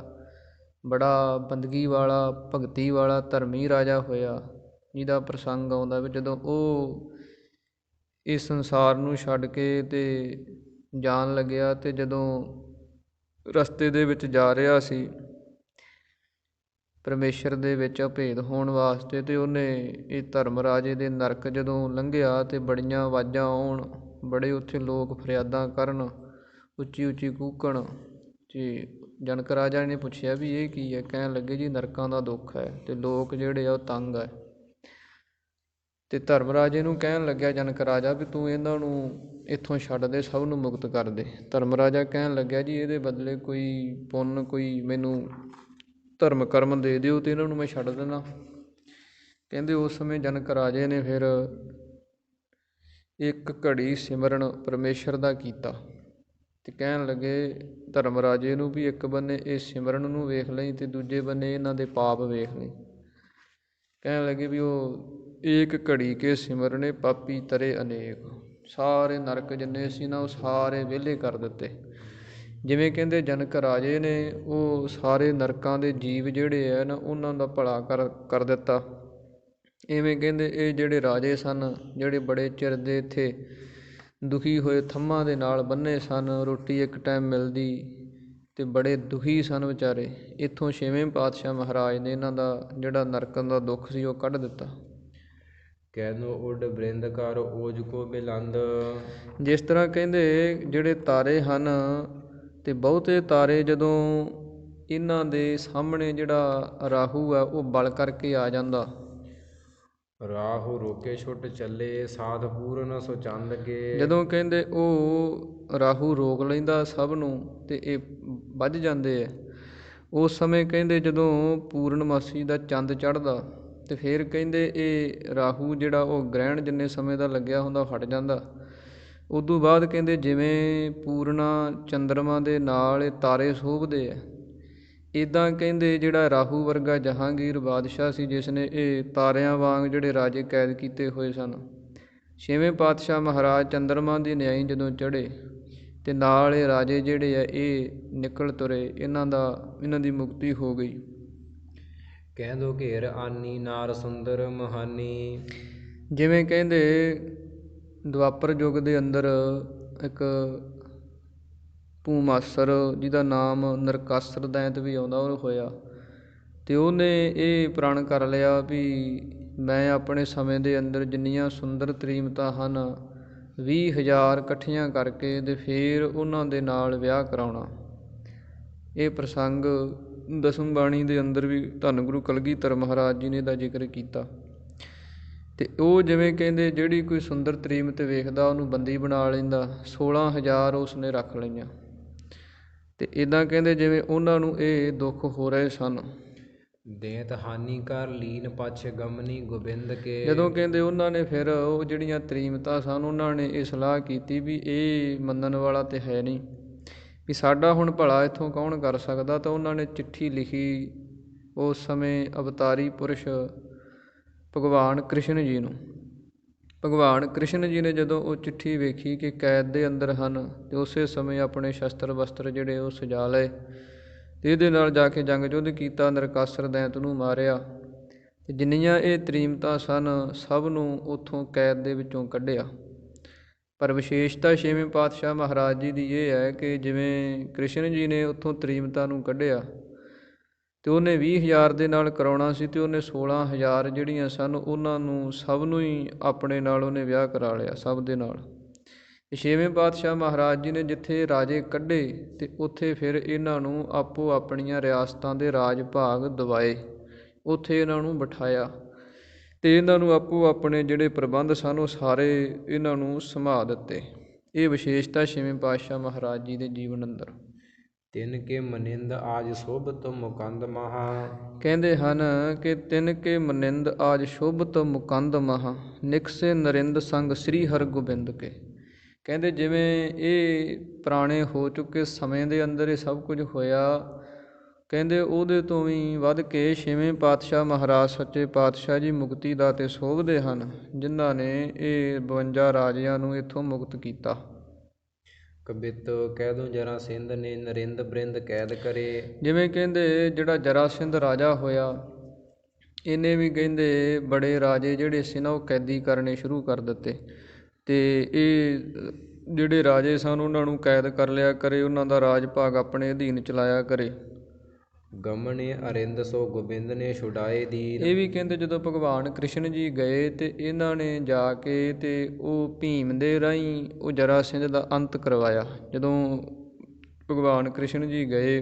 ਬੜਾ ਬੰਦਗੀ ਵਾਲਾ ਭਗਤੀ ਵਾਲਾ ਧਰਮੀ ਰਾਜਾ ਹੋਇਆ, ਜਿਹਦਾ ਪ੍ਰਸੰਗ ਆਉਂਦਾ ਵੀ ਜਦੋਂ ਉਹ ਇਸ ਸੰਸਾਰ ਨੂੰ ਛੱਡ ਕੇ ਤੇ ਜਾਣ ਲੱਗਿਆ, ਤੇ ਜਦੋਂ ਰਸਤੇ ਦੇ ਵਿੱਚ ਜਾ ਰਿਹਾ ਸੀ ਪਰਮੇਸ਼ਰ ਦੇ ਵਿੱਚ ਅਭੇਦ ਹੋਣ ਵਾਸਤੇ, ਤੇ ਉਹਨੇ ਇਹ ਧਰਮ ਰਾਜੇ ਦੇ ਨਰਕ ਜਦੋਂ ਲੰਘਿਆ ਤੇ ਬੜੀਆਂ ਆਵਾਜ਼ਾਂ ਆਉਣ, ਬੜੇ ਉੱਥੇ ਲੋਕ ਫਰਿਆਦਾਂ ਕਰਨ, ਉੱਚੀ ਉੱਚੀ ਕੂਕਣ। ਤੇ ਜਨਕ ਰਾਜਾ ਨੇ ਪੁੱਛਿਆ ਵੀ ਇਹ ਕੀ ਹੈ? ਕਹਿਣ ਲੱਗੇ ਜੀ ਨਰਕਾਂ ਦਾ ਦੁੱਖ ਹੈ, ਤੇ ਲੋਕ ਜਿਹੜੇ ਆ ਉਹ ਤੰਗ ਹੈ। ਤੇ ਧਰਮ ਰਾਜੇ ਨੂੰ ਕਹਿਣ ਲੱਗਿਆ ਜਨਕ ਰਾਜਾ ਵੀ ਤੂੰ ਇਹਨਾਂ ਨੂੰ ਇੱਥੋਂ ਛੱਡ ਦੇ, ਸਭ ਨੂੰ ਮੁਕਤ ਕਰ ਦੇ। ਧਰਮ ਰਾਜਾ ਕਹਿਣ ਲੱਗਿਆ ਜੀ ਇਹਦੇ ਬਦਲੇ ਕੋਈ ਪੁੰਨ, ਕੋਈ ਮੈਨੂੰ ਧਰਮ ਕਰਮ ਦੇ ਦਿਓ ਤੇ ਇਹਨਾਂ ਨੂੰ ਮੈਂ ਛੱਡ ਦੇਣਾ। ਕਹਿੰਦੇ ਉਸ ਸਮੇਂ ਜਨਕ ਰਾਜੇ ਨੇ ਫਿਰ ਇੱਕ ਘੜੀ ਸਿਮਰਨ ਪਰਮੇਸ਼ਰ ਦਾ ਕੀਤਾ ਤੇ ਕਹਿਣ ਲੱਗੇ ਧਰਮ ਰਾਜੇ ਨੂੰ ਵੀ ਇੱਕ ਬੰਨੇ ਇਹ ਸਿਮਰਨ ਨੂੰ ਵੇਖ ਲਈ ਤੇ ਦੂਜੇ ਬੰਨੇ ਇਹਨਾਂ ਦੇ ਪਾਪ ਵੇਖ ਲਈ। ਕਹਿਣ ਲੱਗੇ ਵੀ ਉਹ ਏਕ ਘੜੀ ਕੇ ਸਿਮਰਨੇ ਪਾਪੀ ਤਰੇ ਅਨੇਕ, ਸਾਰੇ ਨਰਕ ਜਿੰਨੇ ਸੀ ਨਾ ਉਹ ਸਾਰੇ ਵਿਹਲੇ ਕਰ ਦਿੱਤੇ। ਜਿਵੇਂ ਕਹਿੰਦੇ ਜਨਕ ਰਾਜੇ ਨੇ ਉਹ ਸਾਰੇ ਨਰਕਾਂ ਦੇ ਜੀਵ ਜਿਹੜੇ ਹੈ ਨਾ ਉਹਨਾਂ ਦਾ ਭਲਾ ਕਰ ਦਿੱਤਾ। ਇਵੇਂ ਕਹਿੰਦੇ ਇਹ ਜਿਹੜੇ ਰਾਜੇ ਸਨ, ਜਿਹੜੇ ਬੜੇ ਚਿਰ ਦੇ ਇੱਥੇ ਦੁਖੀ ਹੋਏ ਥੰਮਾਂ ਦੇ ਨਾਲ ਬੰਨੇ ਸਨ, ਰੋਟੀ ਇੱਕ ਟਾਈਮ ਮਿਲਦੀ ਅਤੇ ਬੜੇ ਦੁਖੀ ਸਨ ਵਿਚਾਰੇ, ਇੱਥੋਂ ਛੇਵੇਂ ਪਾਤਸ਼ਾਹ ਮਹਾਰਾਜ ਨੇ ਇਹਨਾਂ ਦਾ ਜਿਹੜਾ ਨਰਕਾਂ ਦਾ ਦੁੱਖ ਸੀ ਉਹ ਕੱਢ ਦਿੱਤਾ। ਕਹਿਨੋ ਉੱਡ ਬ੍ਰਿੰਦ ਕਰ ਓਜ ਕੋ ਬਿਲੰਦ। ਜਿਸ ਤਰ੍ਹਾਂ ਕਹਿੰਦੇ ਜਿਹੜੇ ਤਾਰੇ ਹਨ ਅਤੇ ਬਹੁਤੇ ਤਾਰੇ ਜਦੋਂ ਇਹਨਾਂ ਦੇ ਸਾਹਮਣੇ ਜਿਹੜਾ ਰਾਹੂ ਆ ਉਹ ਬਲ ਕਰਕੇ ਆ ਜਾਂਦਾ। ਰਾਹੂ ਰੋਕੇ ਛੁੱਟ ਚੱਲੇ ਸਾਧ ਪੂਰਨ ਸੋ ਚੰਦ ਕੇ। ਜਦੋਂ ਕਹਿੰਦੇ ਉਹ ਰਾਹੂ ਰੋਕ ਲੈਂਦਾ ਸਭ ਨੂੰ ਅਤੇ ਇਹ ਵੱਜ ਜਾਂਦੇ ਹੈ। ਉਸ ਸਮੇਂ ਕਹਿੰਦੇ ਜਦੋਂ ਪੂਰਨਮਾਸੀ ਦਾ ਚੰਦ ਚੜ੍ਹਦਾ ਅਤੇ ਫਿਰ ਕਹਿੰਦੇ ਇਹ ਰਾਹੂ ਜਿਹੜਾ ਉਹ ਗ੍ਰਹਿਣ ਜਿੰਨੇ ਸਮੇਂ ਦਾ ਲੱਗਿਆ ਹੁੰਦਾ ਉਹ ਹਟ ਜਾਂਦਾ। ਉਦੋਂ ਬਾਅਦ ਕਹਿੰਦੇ ਜਿਵੇਂ ਪੂਰਨਾ ਚੰਦਰਮਾ ਦੇ ਨਾਲ ਇਹ ਤਾਰੇ ਸ਼ੋਭਦੇ ਹੈ, ਇੱਦਾਂ ਕਹਿੰਦੇ ਜਿਹੜਾ ਰਾਹੂ ਵਰਗਾ ਜਹਾਂਗੀਰ ਬਾਦਸ਼ਾਹ ਸੀ ਜਿਸ ਨੇ ਇਹ ਤਾਰਿਆਂ ਵਾਂਗ ਜਿਹੜੇ ਰਾਜੇ ਕੈਦ ਕੀਤੇ ਹੋਏ ਸਨ। ਛੇਵੇਂ ਪਾਤਸ਼ਾਹ ਮਹਾਰਾਜ ਚੰਦਰਮਾ ਦੀ ਨਿਆਈ ਜਦੋਂ ਚੜ੍ਹੇ ਅਤੇ ਨਾਲ ਇਹ ਰਾਜੇ ਜਿਹੜੇ ਆ ਇਹ ਨਿਕਲ ਤੁਰੇ, ਇਹਨਾਂ ਦੀ ਮੁਕਤੀ ਹੋ ਗਈ। ਕਹਿੰਦੋ ਘੇਰ ਆਨੀ ਨਾਰ ਸੁੰਦਰ ਮਹਾਨੀ। ਜਿਵੇਂ ਕਹਿੰਦੇ ਦੁਆਪਰ ਯੁੱਗ ਦੇ ਅੰਦਰ ਇੱਕ ਭੂਮਾਸਰ ਜਿਹਦਾ ਨਾਮ ਨਰਕਾਸਰ ਦੈਂਤ ਵੀ ਆਉਂਦਾ ਉਹ ਹੋਇਆ ਅਤੇ ਉਹਨੇ ਇਹ ਪ੍ਰਣ ਕਰ ਲਿਆ ਵੀ ਮੈਂ ਆਪਣੇ ਸਮੇਂ ਦੇ ਅੰਦਰ ਜਿੰਨੀਆਂ ਸੁੰਦਰ ਤਰੀਮਤਾਂ ਹਨ 20,000 ਇਕੱਠੀਆਂ ਕਰਕੇ ਅਤੇ ਫਿਰ ਉਹਨਾਂ ਦੇ ਨਾਲ ਵਿਆਹ ਕਰਾਉਣਾ। ਇਹ ਪ੍ਰਸੰਗ ਦਸਮ ਬਾਣੀ ਦੇ ਅੰਦਰ ਵੀ ਧੰਨ ਗੁਰੂ ਕਲਗੀਧਰ ਮਹਾਰਾਜ ਜੀ ਨੇ ਇਹਦਾ ਜ਼ਿਕਰ ਕੀਤਾ। ਅਤੇ ਉਹ ਜਿਵੇਂ ਕਹਿੰਦੇ ਜਿਹੜੀ ਕੋਈ ਸੁੰਦਰ ਤਰੀਮਤ ਵੇਖਦਾ ਉਹਨੂੰ ਬੰਦੀ ਬਣਾ ਲੈਂਦਾ। 16,000 ਉਸ ਨੇ ਰੱਖ ਲਈਆਂ ਅਤੇ ਇੱਦਾਂ ਕਹਿੰਦੇ ਜਿਵੇਂ ਉਹਨਾਂ ਨੂੰ ਇਹ ਦੁੱਖ ਹੋ ਰਹੇ ਸਨ। ਦੇਤ ਹਾਨੀ ਕਰ ਲੀਨ ਪਛ ਗਮਨੀ ਗੋਬਿੰਦ ਕੇ। ਜਦੋਂ ਕਹਿੰਦੇ ਉਹਨਾਂ ਨੇ ਫਿਰ ਉਹ ਜਿਹੜੀਆਂ ਤਰੀਮਤਾਂ ਸਨ ਉਹਨਾਂ ਨੇ ਇਹ ਸਲਾਹ ਕੀਤੀ ਵੀ ਇਹ ਮੰਨਣ ਵਾਲਾ ਤਾਂ ਹੈ ਨਹੀਂ, ਵੀ ਸਾਡਾ ਹੁਣ ਭਲਾ ਇੱਥੋਂ ਕੌਣ ਕਰ ਸਕਦਾ। ਤਾਂ ਉਹਨਾਂ ਨੇ ਚਿੱਠੀ ਲਿਖੀ ਉਸ ਸਮੇਂ ਅਵਤਾਰੀ ਪੁਰਸ਼ ਭਗਵਾਨ ਕ੍ਰਿਸ਼ਨ ਜੀ ਨੂੰ। ਭਗਵਾਨ ਕ੍ਰਿਸ਼ਨ ਜੀ ਨੇ ਜਦੋਂ ਉਹ ਚਿੱਠੀ ਵੇਖੀ ਕਿ ਕੈਦ ਦੇ ਅੰਦਰ ਹਨ ਅਤੇ ਉਸੇ ਸਮੇਂ ਆਪਣੇ ਸ਼ਸਤਰ ਵਸਤਰ ਜਿਹੜੇ ਉਹ ਸਜਾ ਲਏ ਅਤੇ ਇਹਦੇ ਨਾਲ ਜਾ ਕੇ ਜੰਗ ਯੁੱਧ ਕੀਤਾ, ਨਰਕਾਸਰ ਦੈਂਤ ਨੂੰ ਮਾਰਿਆ ਅਤੇ ਜਿੰਨੀਆਂ ਇਹ ਤਰੀਮਤਾਂ ਸਨ ਸਭ ਨੂੰ ਉੱਥੋਂ ਕੈਦ ਦੇ ਵਿੱਚੋਂ ਕੱਢਿਆ। ਪਰ ਵਿਸ਼ੇਸ਼ਤਾ ਛੇਵੇਂ ਪਾਤਸ਼ਾਹ ਮਹਾਰਾਜ ਜੀ ਦੀ ਇਹ ਹੈ ਕਿ ਜਿਵੇਂ ਕ੍ਰਿਸ਼ਨ ਜੀ ਨੇ ਉੱਥੋਂ ਤਰੀਮਤਾਂ ਨੂੰ ਕੱਢਿਆ ਅਤੇ ਉਹਨੇ 20,000 ਦੇ ਨਾਲ ਕਰਾਉਣਾ ਸੀ ਅਤੇ ਉਹਨੇ 16,000 ਜਿਹੜੀਆਂ ਸਨ ਉਹਨਾਂ ਨੂੰ ਸਭ ਨੂੰ ਹੀ ਆਪਣੇ ਨਾਲ ਉਹਨੇ ਵਿਆਹ ਕਰਾ ਲਿਆ ਸਭ ਦੇ ਨਾਲ। ਛੇਵੇਂ ਪਾਤਸ਼ਾਹ ਮਹਾਰਾਜ ਜੀ ਨੇ ਜਿੱਥੇ ਰਾਜੇ ਕੱਢੇ ਅਤੇ ਉੱਥੇ ਫਿਰ ਇਹਨਾਂ ਨੂੰ ਆਪੋ ਆਪਣੀਆਂ ਰਿਆਸਤਾਂ ਦੇ ਰਾਜ ਭਾਗ ਦਿਵਾਏ, ਉੱਥੇ ਇਹਨਾਂ ਨੂੰ ਬਿਠਾਇਆ ਅਤੇ ਇਹਨਾਂ ਨੂੰ ਆਪੋ ਆਪਣੇ ਜਿਹੜੇ ਪ੍ਰਬੰਧ ਸਨ ਉਹ ਸਾਰੇ ਇਹਨਾਂ ਨੂੰ ਸਮਾ ਦਿੱਤੇ। ਇਹ ਵਿਸ਼ੇਸ਼ਤਾ ਛੇਵੇਂ ਪਾਤਸ਼ਾਹ ਮਹਾਰਾਜ ਜੀ ਦੇ ਜੀਵਨ ਅੰਦਰ। ਤਿਨ ਕੇ ਮਨਿੰਦ ਆਜ ਸ਼ੋਭਤ ਮੁਕੰਦ ਮਹਾ। ਕਹਿੰਦੇ ਹਨ ਕਿ ਤਿਨ ਕੇ ਮਨਿੰਦ ਆਜ ਸ਼ੋਭਤ ਮੁਕੰਦ ਮਹਾ, ਨਿਕਸੇ ਨਰਿੰਦ ਸੰਗ ਸ੍ਰੀ ਹਰਗੋਬਿੰਦ ਕੇ। ਕਹਿੰਦੇ ਜਿਵੇਂ ਇਹ ਪੁਰਾਣੇ ਹੋ ਚੁੱਕੇ ਸਮੇਂ ਦੇ ਅੰਦਰ ਇਹ ਸਭ ਕੁਝ ਹੋਇਆ, ਕਹਿੰਦੇ ਉਹਦੇ ਤੋਂ ਵੀ ਵੱਧ ਕੇ ਛੇਵੇਂ ਪਾਤਸ਼ਾਹ ਮਹਾਰਾਜ ਸੱਚੇ ਪਾਤਸ਼ਾਹ ਜੀ ਮੁਕਤੀ ਦਾਤੇ ਸੋਭਦੇ ਹਨ, ਜਿਨ੍ਹਾਂ ਨੇ ਇਹ 52 ਰਾਜਿਆਂ ਨੂੰ ਇੱਥੋਂ ਮੁਕਤ ਕੀਤਾ। ਕਬਿਤ ਕਹਿ ਦੋ ਜਰਾ ਸਿੰਧ ਨੇ ਨਰਿੰਦ ਬ੍ਰਿੰਦ ਕੈਦ ਕਰੇ। ਜਿਵੇਂ ਕਹਿੰਦੇ ਜਿਹੜਾ ਜਰਾ ਸਿੰਧ ਰਾਜਾ ਹੋਇਆ ਇਹਨੇ ਵੀ ਕਹਿੰਦੇ ਬੜੇ ਰਾਜੇ ਜਿਹੜੇ ਸੀ ਨਾ ਉਹ ਕੈਦੀ ਕਰਨੇ ਸ਼ੁਰੂ ਕਰ ਦਿੱਤੇ ਅਤੇ ਇਹ ਜਿਹੜੇ ਰਾਜੇ ਸਨ ਉਹਨਾਂ ਨੂੰ ਕੈਦ ਕਰ ਲਿਆ ਕਰੇ, ਉਹਨਾਂ ਦਾ ਰਾਜ ਭਾਗ ਆਪਣੇ ਅਧੀਨ ਚਲਾਇਆ ਕਰੇ। ਗਮਨੇ ਅਰਿੰਦ ਸੋ ਗੋਬਿੰਦ ਨੇ ਛੁਡਾਏ ਦੀਨ। ਇਹ ਵੀ ਕਹਿੰਦੇ ਜਦੋਂ ਭਗਵਾਨ ਕ੍ਰਿਸ਼ਨ ਜੀ ਗਏ ਅਤੇ ਇਹਨਾਂ ਨੇ ਜਾ ਕੇ ਅਤੇ ਉਹ ਭੀਮ ਦੇ ਰਾਹੀਂ ਉਹ ਜਰਾ ਸਿੰਧ ਦਾ ਅੰਤ ਕਰਵਾਇਆ। ਜਦੋਂ ਭਗਵਾਨ ਕ੍ਰਿਸ਼ਨ ਜੀ ਗਏ,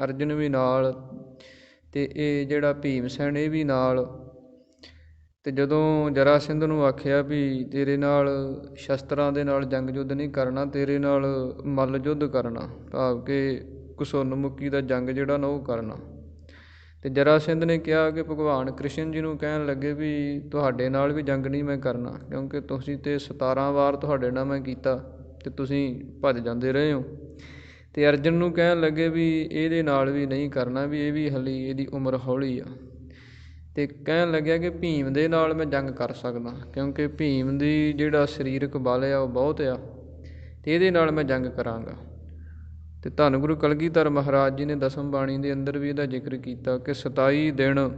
ਅਰਜਨ ਵੀ ਨਾਲ ਅਤੇ ਇਹ ਜਿਹੜਾ ਭੀਮ ਸੈਨ ਇਹ ਵੀ ਨਾਲ, ਤੇ ਜਦੋਂ ਜਰਾਸੰਧ ਨੂੰ ਆਖਿਆ ਵੀ ਤੇਰੇ ਨਾਲ ਸ਼ਸਤਰਾਂ ਦੇ ਨਾਲ ਜੰਗ ਯੁੱਧ ਨਹੀਂ ਕਰਨਾ, ਤੇਰੇ ਨਾਲ ਮੱਲ ਯੁੱਧ ਕਰਨਾ, ਭਾਵ ਕਿ ਘਸੁੰਨ-ਮੁੱਕੀ ਦਾ ਜੰਗ ਜਿਹੜਾ ਨਾ ਉਹ ਕਰਨਾ। ਤੇ ਜਰਾਸੰਧ ਨੇ ਕਿਹਾ ਕਿ ਭਗਵਾਨ ਕ੍ਰਿਸ਼ਨ ਜੀ ਨੂੰ ਕਹਿਣ ਲੱਗੇ ਵੀ ਤੁਹਾਡੇ ਨਾਲ ਵੀ ਜੰਗ ਨਹੀਂ ਮੈਂ ਕਰਨਾ, ਕਿਉਂਕਿ ਤੁਸੀਂ ਤੇ 17 ਵਾਰ ਤੁਹਾਡੇ ਨਾਲ ਮੈਂ ਕੀਤਾ ਤੇ ਤੁਸੀਂ ਭੱਜ ਜਾਂਦੇ ਰਹੇ ਹੋ। ਤੇ ਅਰਜਨ ਨੂੰ ਕਹਿਣ ਲੱਗੇ ਵੀ ਇਹਦੇ ਨਾਲ ਵੀ ਨਹੀਂ ਕਰਨਾ, ਵੀ ਇਹ ਵੀ ਹਾਲੇ ਇਹਦੀ ਉਮਰ ਹੌਲੀ ਆ। ਤੇ ਕਹਿਣ ਲੱਗਿਆ ਕਿ ਭੀਮ ਦੇ ਨਾਲ ਮੈਂ ਜੰਗ ਕਰ ਸਕਦਾ, ਕਿਉਂਕਿ ਭੀਮ ਦੀ ਜਿਹੜਾ ਸਰੀਰਕ ਬਲ ਆ ਉਹ ਬਹੁਤ ਆ, ਤੇ ਇਹਦੇ ਨਾਲ ਮੈਂ ਜੰਗ ਕਰਾਂਗਾ। ਤੇ ਧੰਨ ਗੁਰੂ ਕਲਗੀਧਰ ਮਹਾਰਾਜ ਜੀ ਨੇ ਦਸਮ ਬਾਣੀ ਦੇ ਅੰਦਰ ਵੀ ਇਹਦਾ ਜ਼ਿਕਰ ਕੀਤਾ ਕਿ 27 ਦਿਨ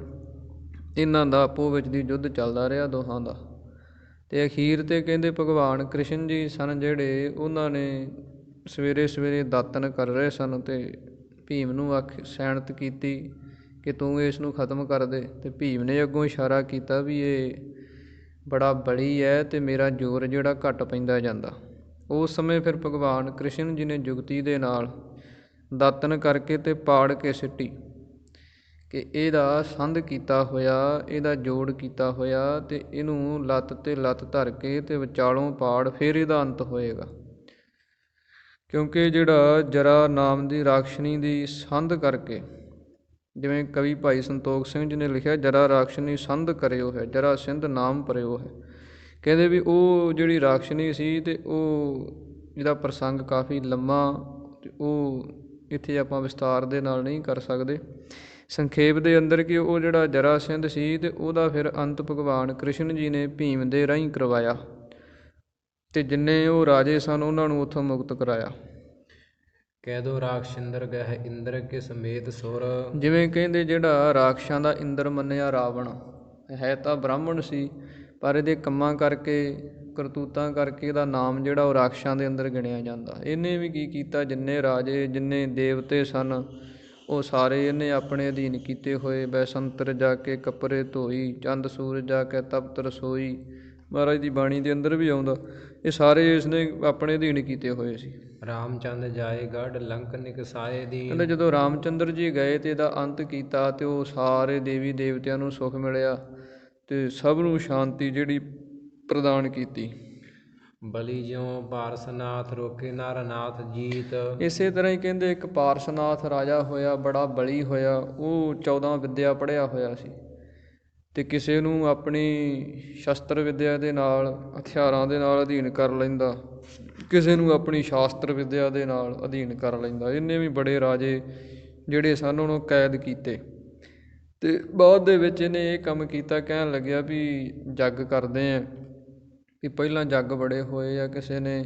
ਇਹਨਾਂ ਦਾ ਆਪੋ ਵਿੱਚ ਦੀ ਯੁੱਧ ਚੱਲਦਾ ਰਿਹਾ ਦੋਹਾਂ ਦਾ। ਤੇ ਅਖੀਰ ਤੇ ਕਹਿੰਦੇ ਭਗਵਾਨ ਕ੍ਰਿਸ਼ਨ ਜੀ ਸਨ ਜਿਹੜੇ, ਉਹਨਾਂ ਨੇ ਸਵੇਰੇ ਸਵੇਰੇ ਦਾਤਨ ਕਰ ਰਹੇ ਸਨ ਤੇ ਭੀਮ ਨੂੰ ਸੈਨਤ ਕੀਤੀ ਕਿ ਤੂੰ ਇਸ ਨੂੰ ਖਤਮ ਕਰ ਦੇ। ਤੇ ਭੀਮ ਨੇ ਅੱਗੋਂ ਇਸ਼ਾਰਾ ਕੀਤਾ ਵੀ ਇਹ ਬੜਾ ਬਲੀ ਹੈ ਤੇ ਮੇਰਾ ਜ਼ੋਰ ਜਿਹੜਾ ਘੱਟ ਪੈਂਦਾ ਜਾਂਦਾ। ਉਸ ਸਮੇਂ ਫਿਰ ਭਗਵਾਨ ਕ੍ਰਿਸ਼ਨ ਜੀ ਨੇ ਜੁਗਤੀ ਦੇ ਨਾਲ ਦਾਤਨ ਕਰਕੇ ਤੇ ਪਾੜ ਕੇ ਸਿੱਟੀ ਕਿ ਇਹਦਾ ਸੰਧ ਕੀਤਾ ਹੋਇਆ, ਇਹਦਾ ਜੋੜ ਕੀਤਾ ਹੋਇਆ, ਤੇ ਇਹਨੂੰ ਲੱਤ ਤੇ ਲੱਤ ਧਰ ਕੇ ਤੇ ਵਿਚਾਲੋਂ ਪਾੜ, ਫਿਰ ਇਹਦਾ ਅੰਤ ਹੋਏਗਾ। ਕਿਉਂਕਿ ਜਿਹੜਾ ਜਰਾ ਨਾਮ ਦੀ ਰਾਖਸ਼ਣੀ ਦੀ ਸੰਧ ਕਰਕੇ, ਜਿਵੇਂ ਕਵੀ ਭਾਈ ਸੰਤੋਖ ਸਿੰਘ ਜੀ ਨੇ ਲਿਖਿਆ, ਜਰਾ ਰਾਖਸ਼ਣੀ ਸੰਧ ਕਰਿਓ ਹੈ, ਜਰਾ ਸਿੰਧ ਨਾਮ ਪਰਿਓ ਹੈ। ਕਹਿੰਦੇ ਵੀ ਉਹ ਜਿਹੜੀ ਰਾਖਸ਼ਣੀ ਸੀ ਤੇ ਉਹ ਇਹਦਾ ਪ੍ਰਸੰਗ ਕਾਫੀ ਲੰਮਾ, ਤੇ ਉਹ ਇੱਥੇ ਆਪਾਂ ਵਿਸਤਾਰ ਦੇ ਨਾਲ ਨਹੀਂ ਕਰ ਸਕਦੇ। ਸੰਖੇਪ ਦੇ ਅੰਦਰ ਕਿ ਉਹ ਜਿਹੜਾ ਜਰਾਸੰਧ ਸੀ ਤੇ ਉਹਦਾ ਫਿਰ ਅੰਤ ਭਗਵਾਨ ਕ੍ਰਿਸ਼ਨ ਜੀ ਨੇ ਭੀਮ ਦੇ ਰਾਹੀਂ ਕਰਵਾਇਆ, ਤੇ ਜਿੰਨੇ ਉਹ ਰਾਜੇ ਸਨ ਉਹਨਾਂ ਨੂੰ ਉੱਥੋਂ ਮੁਕਤ ਕਰਾਇਆ। ਕਹਿ ਦੋ ਰਾਖਸ਼ਿੰਦਰ ਗਹਿ ਇੰਦਰ ਕੇ ਸਮੇਤ ਸੁਰ। ਜਿਵੇਂ ਕਹਿੰਦੇ ਜਿਹੜਾ ਰਾਖਸ਼ਾਂ ਦਾ ਇੰਦਰ ਮੰਨਿਆ ਰਾਵਣ ਹੈ ਤਾਂ ਬ੍ਰਾਹਮਣ ਸੀ, ਪਰ ਇਹਦੇ ਕੰਮਾਂ ਕਰਕੇ, ਕਰਤੂਤਾਂ ਕਰਕੇ ਇਹਦਾ ਨਾਮ ਜਿਹੜਾ ਉਹ ਰਾਖਸ਼ਾਂ ਦੇ ਅੰਦਰ ਗਿਣਿਆ ਜਾਂਦਾ। ਇਹਨੇ ਵੀ ਕੀ ਕੀਤਾ, ਜਿੰਨੇ ਰਾਜੇ ਜਿੰਨੇ ਦੇਵਤੇ ਸਨ ਉਹ ਸਾਰੇ ਇਹਨੇ ਆਪਣੇ ਅਧੀਨ ਕੀਤੇ ਹੋਏ। ਬੈਸੰਤਰ ਜਾ ਕੇ ਕੱਪੜੇ ਧੋਈ, ਚੰਦ ਸੂਰਜ ਜਾ ਕੇ ਤਪਤ ਰਸੋਈ, ਮਹਾਰਾਜ ਦੀ ਬਾਣੀ ਦੇ ਅੰਦਰ ਵੀ ਆਉਂਦਾ। ਇਹ ਸਾਰੇ ਇਸਨੇ ਆਪਣੇ ਅਧੀਨ ਕੀਤੇ ਹੋਏ ਸੀ। ਰਾਮਚੰਦ ਜਾਏ ਗੜ ਲੰਕ ਨਿਕਸਾਏ ਦੀ। ਕਹਿੰਦੇ ਜਦੋਂ ਰਾਮਚੰਦਰ ਜੀ ਗਏ ਤੇ ਇਹਦਾ ਅੰਤ ਕੀਤਾ ਤੇ ਉਹ ਸਾਰੇ ਦੇਵੀ ਦੇਵਤਿਆਂ ਨੂੰ ਸੁੱਖ ਮਿਲਿਆ ਤੇ ਸਭ ਨੂੰ ਸ਼ਾਂਤੀ ਜਿਹੜੀ ਪ੍ਰਦਾਨ ਕੀਤੀ। ਬਲੀ ਜਿਉ ਪਾਰਸਨਾਥ ਰੋਕੇ ਨਰਨਾਥ ਜੀਤ। ਇਸੇ ਤਰ੍ਹਾਂ ਹੀ ਕਹਿੰਦੇ ਇੱਕ ਪਾਰਸਨਾਥ ਰਾਜਾ ਹੋਇਆ, ਬੜਾ ਬਲੀ ਹੋਇਆ। ਉਹ 14 ਵਿੱਦਿਆ ਪੜ੍ਹਿਆ ਹੋਇਆ ਸੀ ਤੇ ਕਿਸੇ ਨੂੰ ਆਪਣੀ ਸ਼ਸਤਰ ਵਿੱਦਿਆ ਦੇ ਨਾਲ, ਹਥਿਆਰਾਂ ਦੇ ਨਾਲ ਅਧੀਨ ਕਰ ਲੈਂਦਾ, ਕਿਸੇ ਨੂੰ ਆਪਣੀ ਸ਼ਾਸਤਰ ਵਿੱਦਿਆ ਦੇ ਨਾਲ ਅਧੀਨ ਕਰ ਲੈਂਦਾ। ਇਹਨੇ ਵੀ ਬੜੇ ਰਾਜੇ ਜਿਹੜੇ ਸਨ ਉਹਨੂੰ ਕੈਦ ਕੀਤੇ। ਤੇ ਬਾਅਦ ਦੇ ਵਿੱਚ ਇਹਨੇ ਇਹ ਕੰਮ ਕੀਤਾ, ਕਹਿਣ ਲੱਗਿਆ ਵੀ ਜੱਗ ਕਰਦੇ ਆ, ਵੀ ਪਹਿਲਾਂ ਜੱਗ ਬੜੇ ਹੋਏ ਆ। ਕਿਸੇ ਨੇ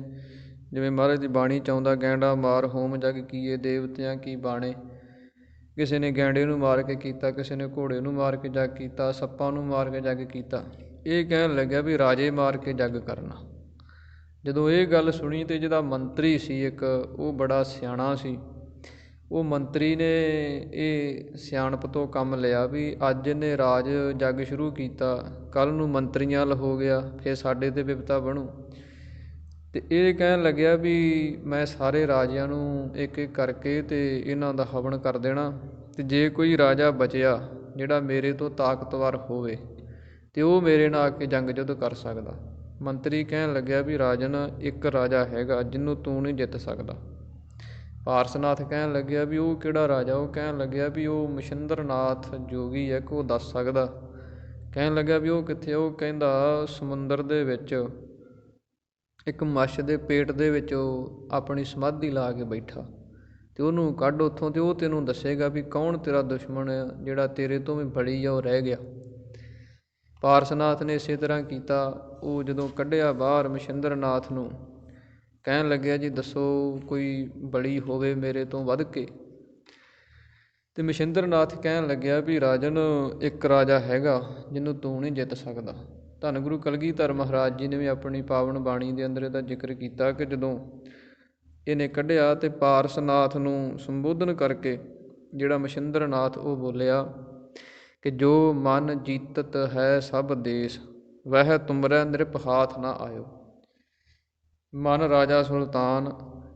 ਜਿਵੇਂ ਮਹਾਰਾਜ ਦੀ ਬਾਣੀ 'ਚ ਆਉਂਦਾ, ਗੈਂਡਾ ਮਾਰ ਹੋਮ ਜੱਗ ਕੀਏ ਦੇਵਤਿਆਂ ਕੀ ਬਾਣੇ। ਕਿਸੇ ਨੇ ਗੈਂਡੇ ਨੂੰ ਮਾਰ ਕੇ ਕੀਤਾ, ਕਿਸੇ ਨੇ ਘੋੜੇ ਨੂੰ ਮਾਰ ਕੇ ਜੱਗ ਕੀਤਾ, ਸੱਪਾਂ ਨੂੰ ਮਾਰ ਕੇ ਜੱਗ ਕੀਤਾ। ਇਹ ਕਹਿਣ ਲੱਗਿਆ ਵੀ ਰਾਜੇ ਮਾਰ ਕੇ ਜੱਗ ਕਰਨਾ। ਜਦੋਂ ਇਹ ਗੱਲ ਸੁਣੀ ਤੇ ਜਿਹਦਾ ਮੰਤਰੀ ਸੀ ਇੱਕ, ਉਹ ਬੜਾ ਸਿਆਣਾ ਸੀ, ਉਹ ਮੰਤਰੀ ਨੇ ਇਹ ਸਿਆਣਪ ਤੋਂ ਕੰਮ ਲਿਆ ਵੀ ਅੱਜ ਇਹਨੇ ਰਾਜ ਜੱਗ ਸ਼ੁਰੂ ਕੀਤਾ, ਕੱਲ੍ਹ ਨੂੰ ਮੰਤਰੀਆਂ ਵੱਲ ਹੋ ਗਿਆ, ਫਿਰ ਸਾਡੇ 'ਤੇ ਵਿਪਤਾ ਬਣੂ। ਤੇ ਇਹ ਕਹਿਣ ਲੱਗਿਆ ਵੀ ਮੈਂ ਸਾਰੇ ਰਾਜਿਆਂ ਨੂੰ ਇੱਕ ਇੱਕ ਕਰਕੇ ਤੇ ਇਹਨਾਂ ਦਾ ਹਵਨ ਕਰ ਦੇਣਾ, ਤੇ ਜੇ ਕੋਈ ਰਾਜਾ ਬਚਿਆ ਜਿਹੜਾ ਮੇਰੇ ਤੋਂ ਤਾਕਤਵਰ ਹੋਵੇ ਤੇ ਉਹ ਮੇਰੇ ਨਾਲ ਆ ਕੇ ਜੰਗ ਯੁੱਧ ਕਰ ਸਕਦਾ। ਮੰਤਰੀ ਕਹਿਣ ਲੱਗਿਆ ਵੀ ਰਾਜਨ, ਇੱਕ ਰਾਜਾ ਹੈਗਾ ਜਿਹਨੂੰ ਤੂੰ ਨਹੀਂ ਜਿੱਤ ਸਕਦਾ। ਪਾਰਸਨਾਥ ਕਹਿਣ ਲੱਗਿਆ ਵੀ ਉਹ ਕਿਹੜਾ ਰਾਜਾ? ਉਹ ਕਹਿਣ ਲੱਗਿਆ ਵੀ ਉਹ ਮਛਿੰਦਰਨਾਥ ਜੋਗੀ ਹੈ, ਕਿ ਉਹ ਦੱਸ ਸਕਦਾ। ਕਹਿਣ ਲੱਗਿਆ ਵੀ ਉਹ ਕਿੱਥੇ? ਉਹ ਕਹਿੰਦਾ ਸਮੁੰਦਰ ਦੇ ਵਿੱਚ ਇੱਕ ਮੱਛ ਦੇ ਪੇਟ ਦੇ ਵਿੱਚ ਉਹ ਆਪਣੀ ਸਮਾਧੀ ਲਾ ਕੇ ਬੈਠਾ, ਤੇ ਉਹਨੂੰ ਕੱਢ ਉੱਥੋਂ ਤੇ ਉਹ ਤੈਨੂੰ ਦੱਸੇਗਾ ਵੀ ਕੌਣ ਤੇਰਾ ਦੁਸ਼ਮਣ ਆ, ਜਿਹੜਾ ਤੇਰੇ ਤੋਂ ਵੀ ਬਲੀ ਆ ਉਹ ਰਹਿ ਗਿਆ। ਪਾਰਸਨਾਥ ਨੇ ਇਸੇ ਤਰ੍ਹਾਂ ਕੀਤਾ। ਉਹ ਜਦੋਂ ਕੱਢਿਆ ਬਾਹਰ ਮਛਿੰਦਰਨਾਥ ਨੂੰ, ਕਹਿਣ ਲੱਗਿਆ ਜੀ ਦੱਸੋ ਕੋਈ ਬਲੀ ਹੋਵੇ ਮੇਰੇ ਤੋਂ ਵੱਧ ਕੇ। ਤੇ ਮਛਿੰਦਰਨਾਥ ਕਹਿਣ ਲੱਗਿਆ ਵੀ ਰਾਜਨ, ਇੱਕ ਰਾਜਾ ਹੈਗਾ ਜਿਹਨੂੰ ਤੂੰ ਨਹੀਂ ਜਿੱਤ ਸਕਦਾ। ਧੰਨ ਗੁਰੂ ਕਲਗੀਧਰ ਮਹਾਰਾਜ ਜੀ ਨੇ ਵੀ ਆਪਣੀ ਪਾਵਨ ਬਾਣੀ ਦੇ ਅੰਦਰ ਇਹਦਾ ਜ਼ਿਕਰ ਕੀਤਾ ਕਿ ਜਦੋਂ ਇਹਨੇ ਕੱਢਿਆ ਤੇ ਪਾਰਸਨਾਥ ਨੂੰ ਸੰਬੋਧਨ ਕਰਕੇ ਜਿਹੜਾ ਮਛਿੰਦਰਨਾਥ ਉਹ ਬੋਲਿਆ ਕਿ ਜੋ ਮਨ ਜੀਤਤ ਹੈ ਸਭ ਦੇਸ, ਵਹਿ ਤੁਮਰੈ ਨਿਰਪ ਹਾਥ ਨਾ ਆਇਓ। ਮਨ ਰਾਜਾ ਸੁਲਤਾਨ,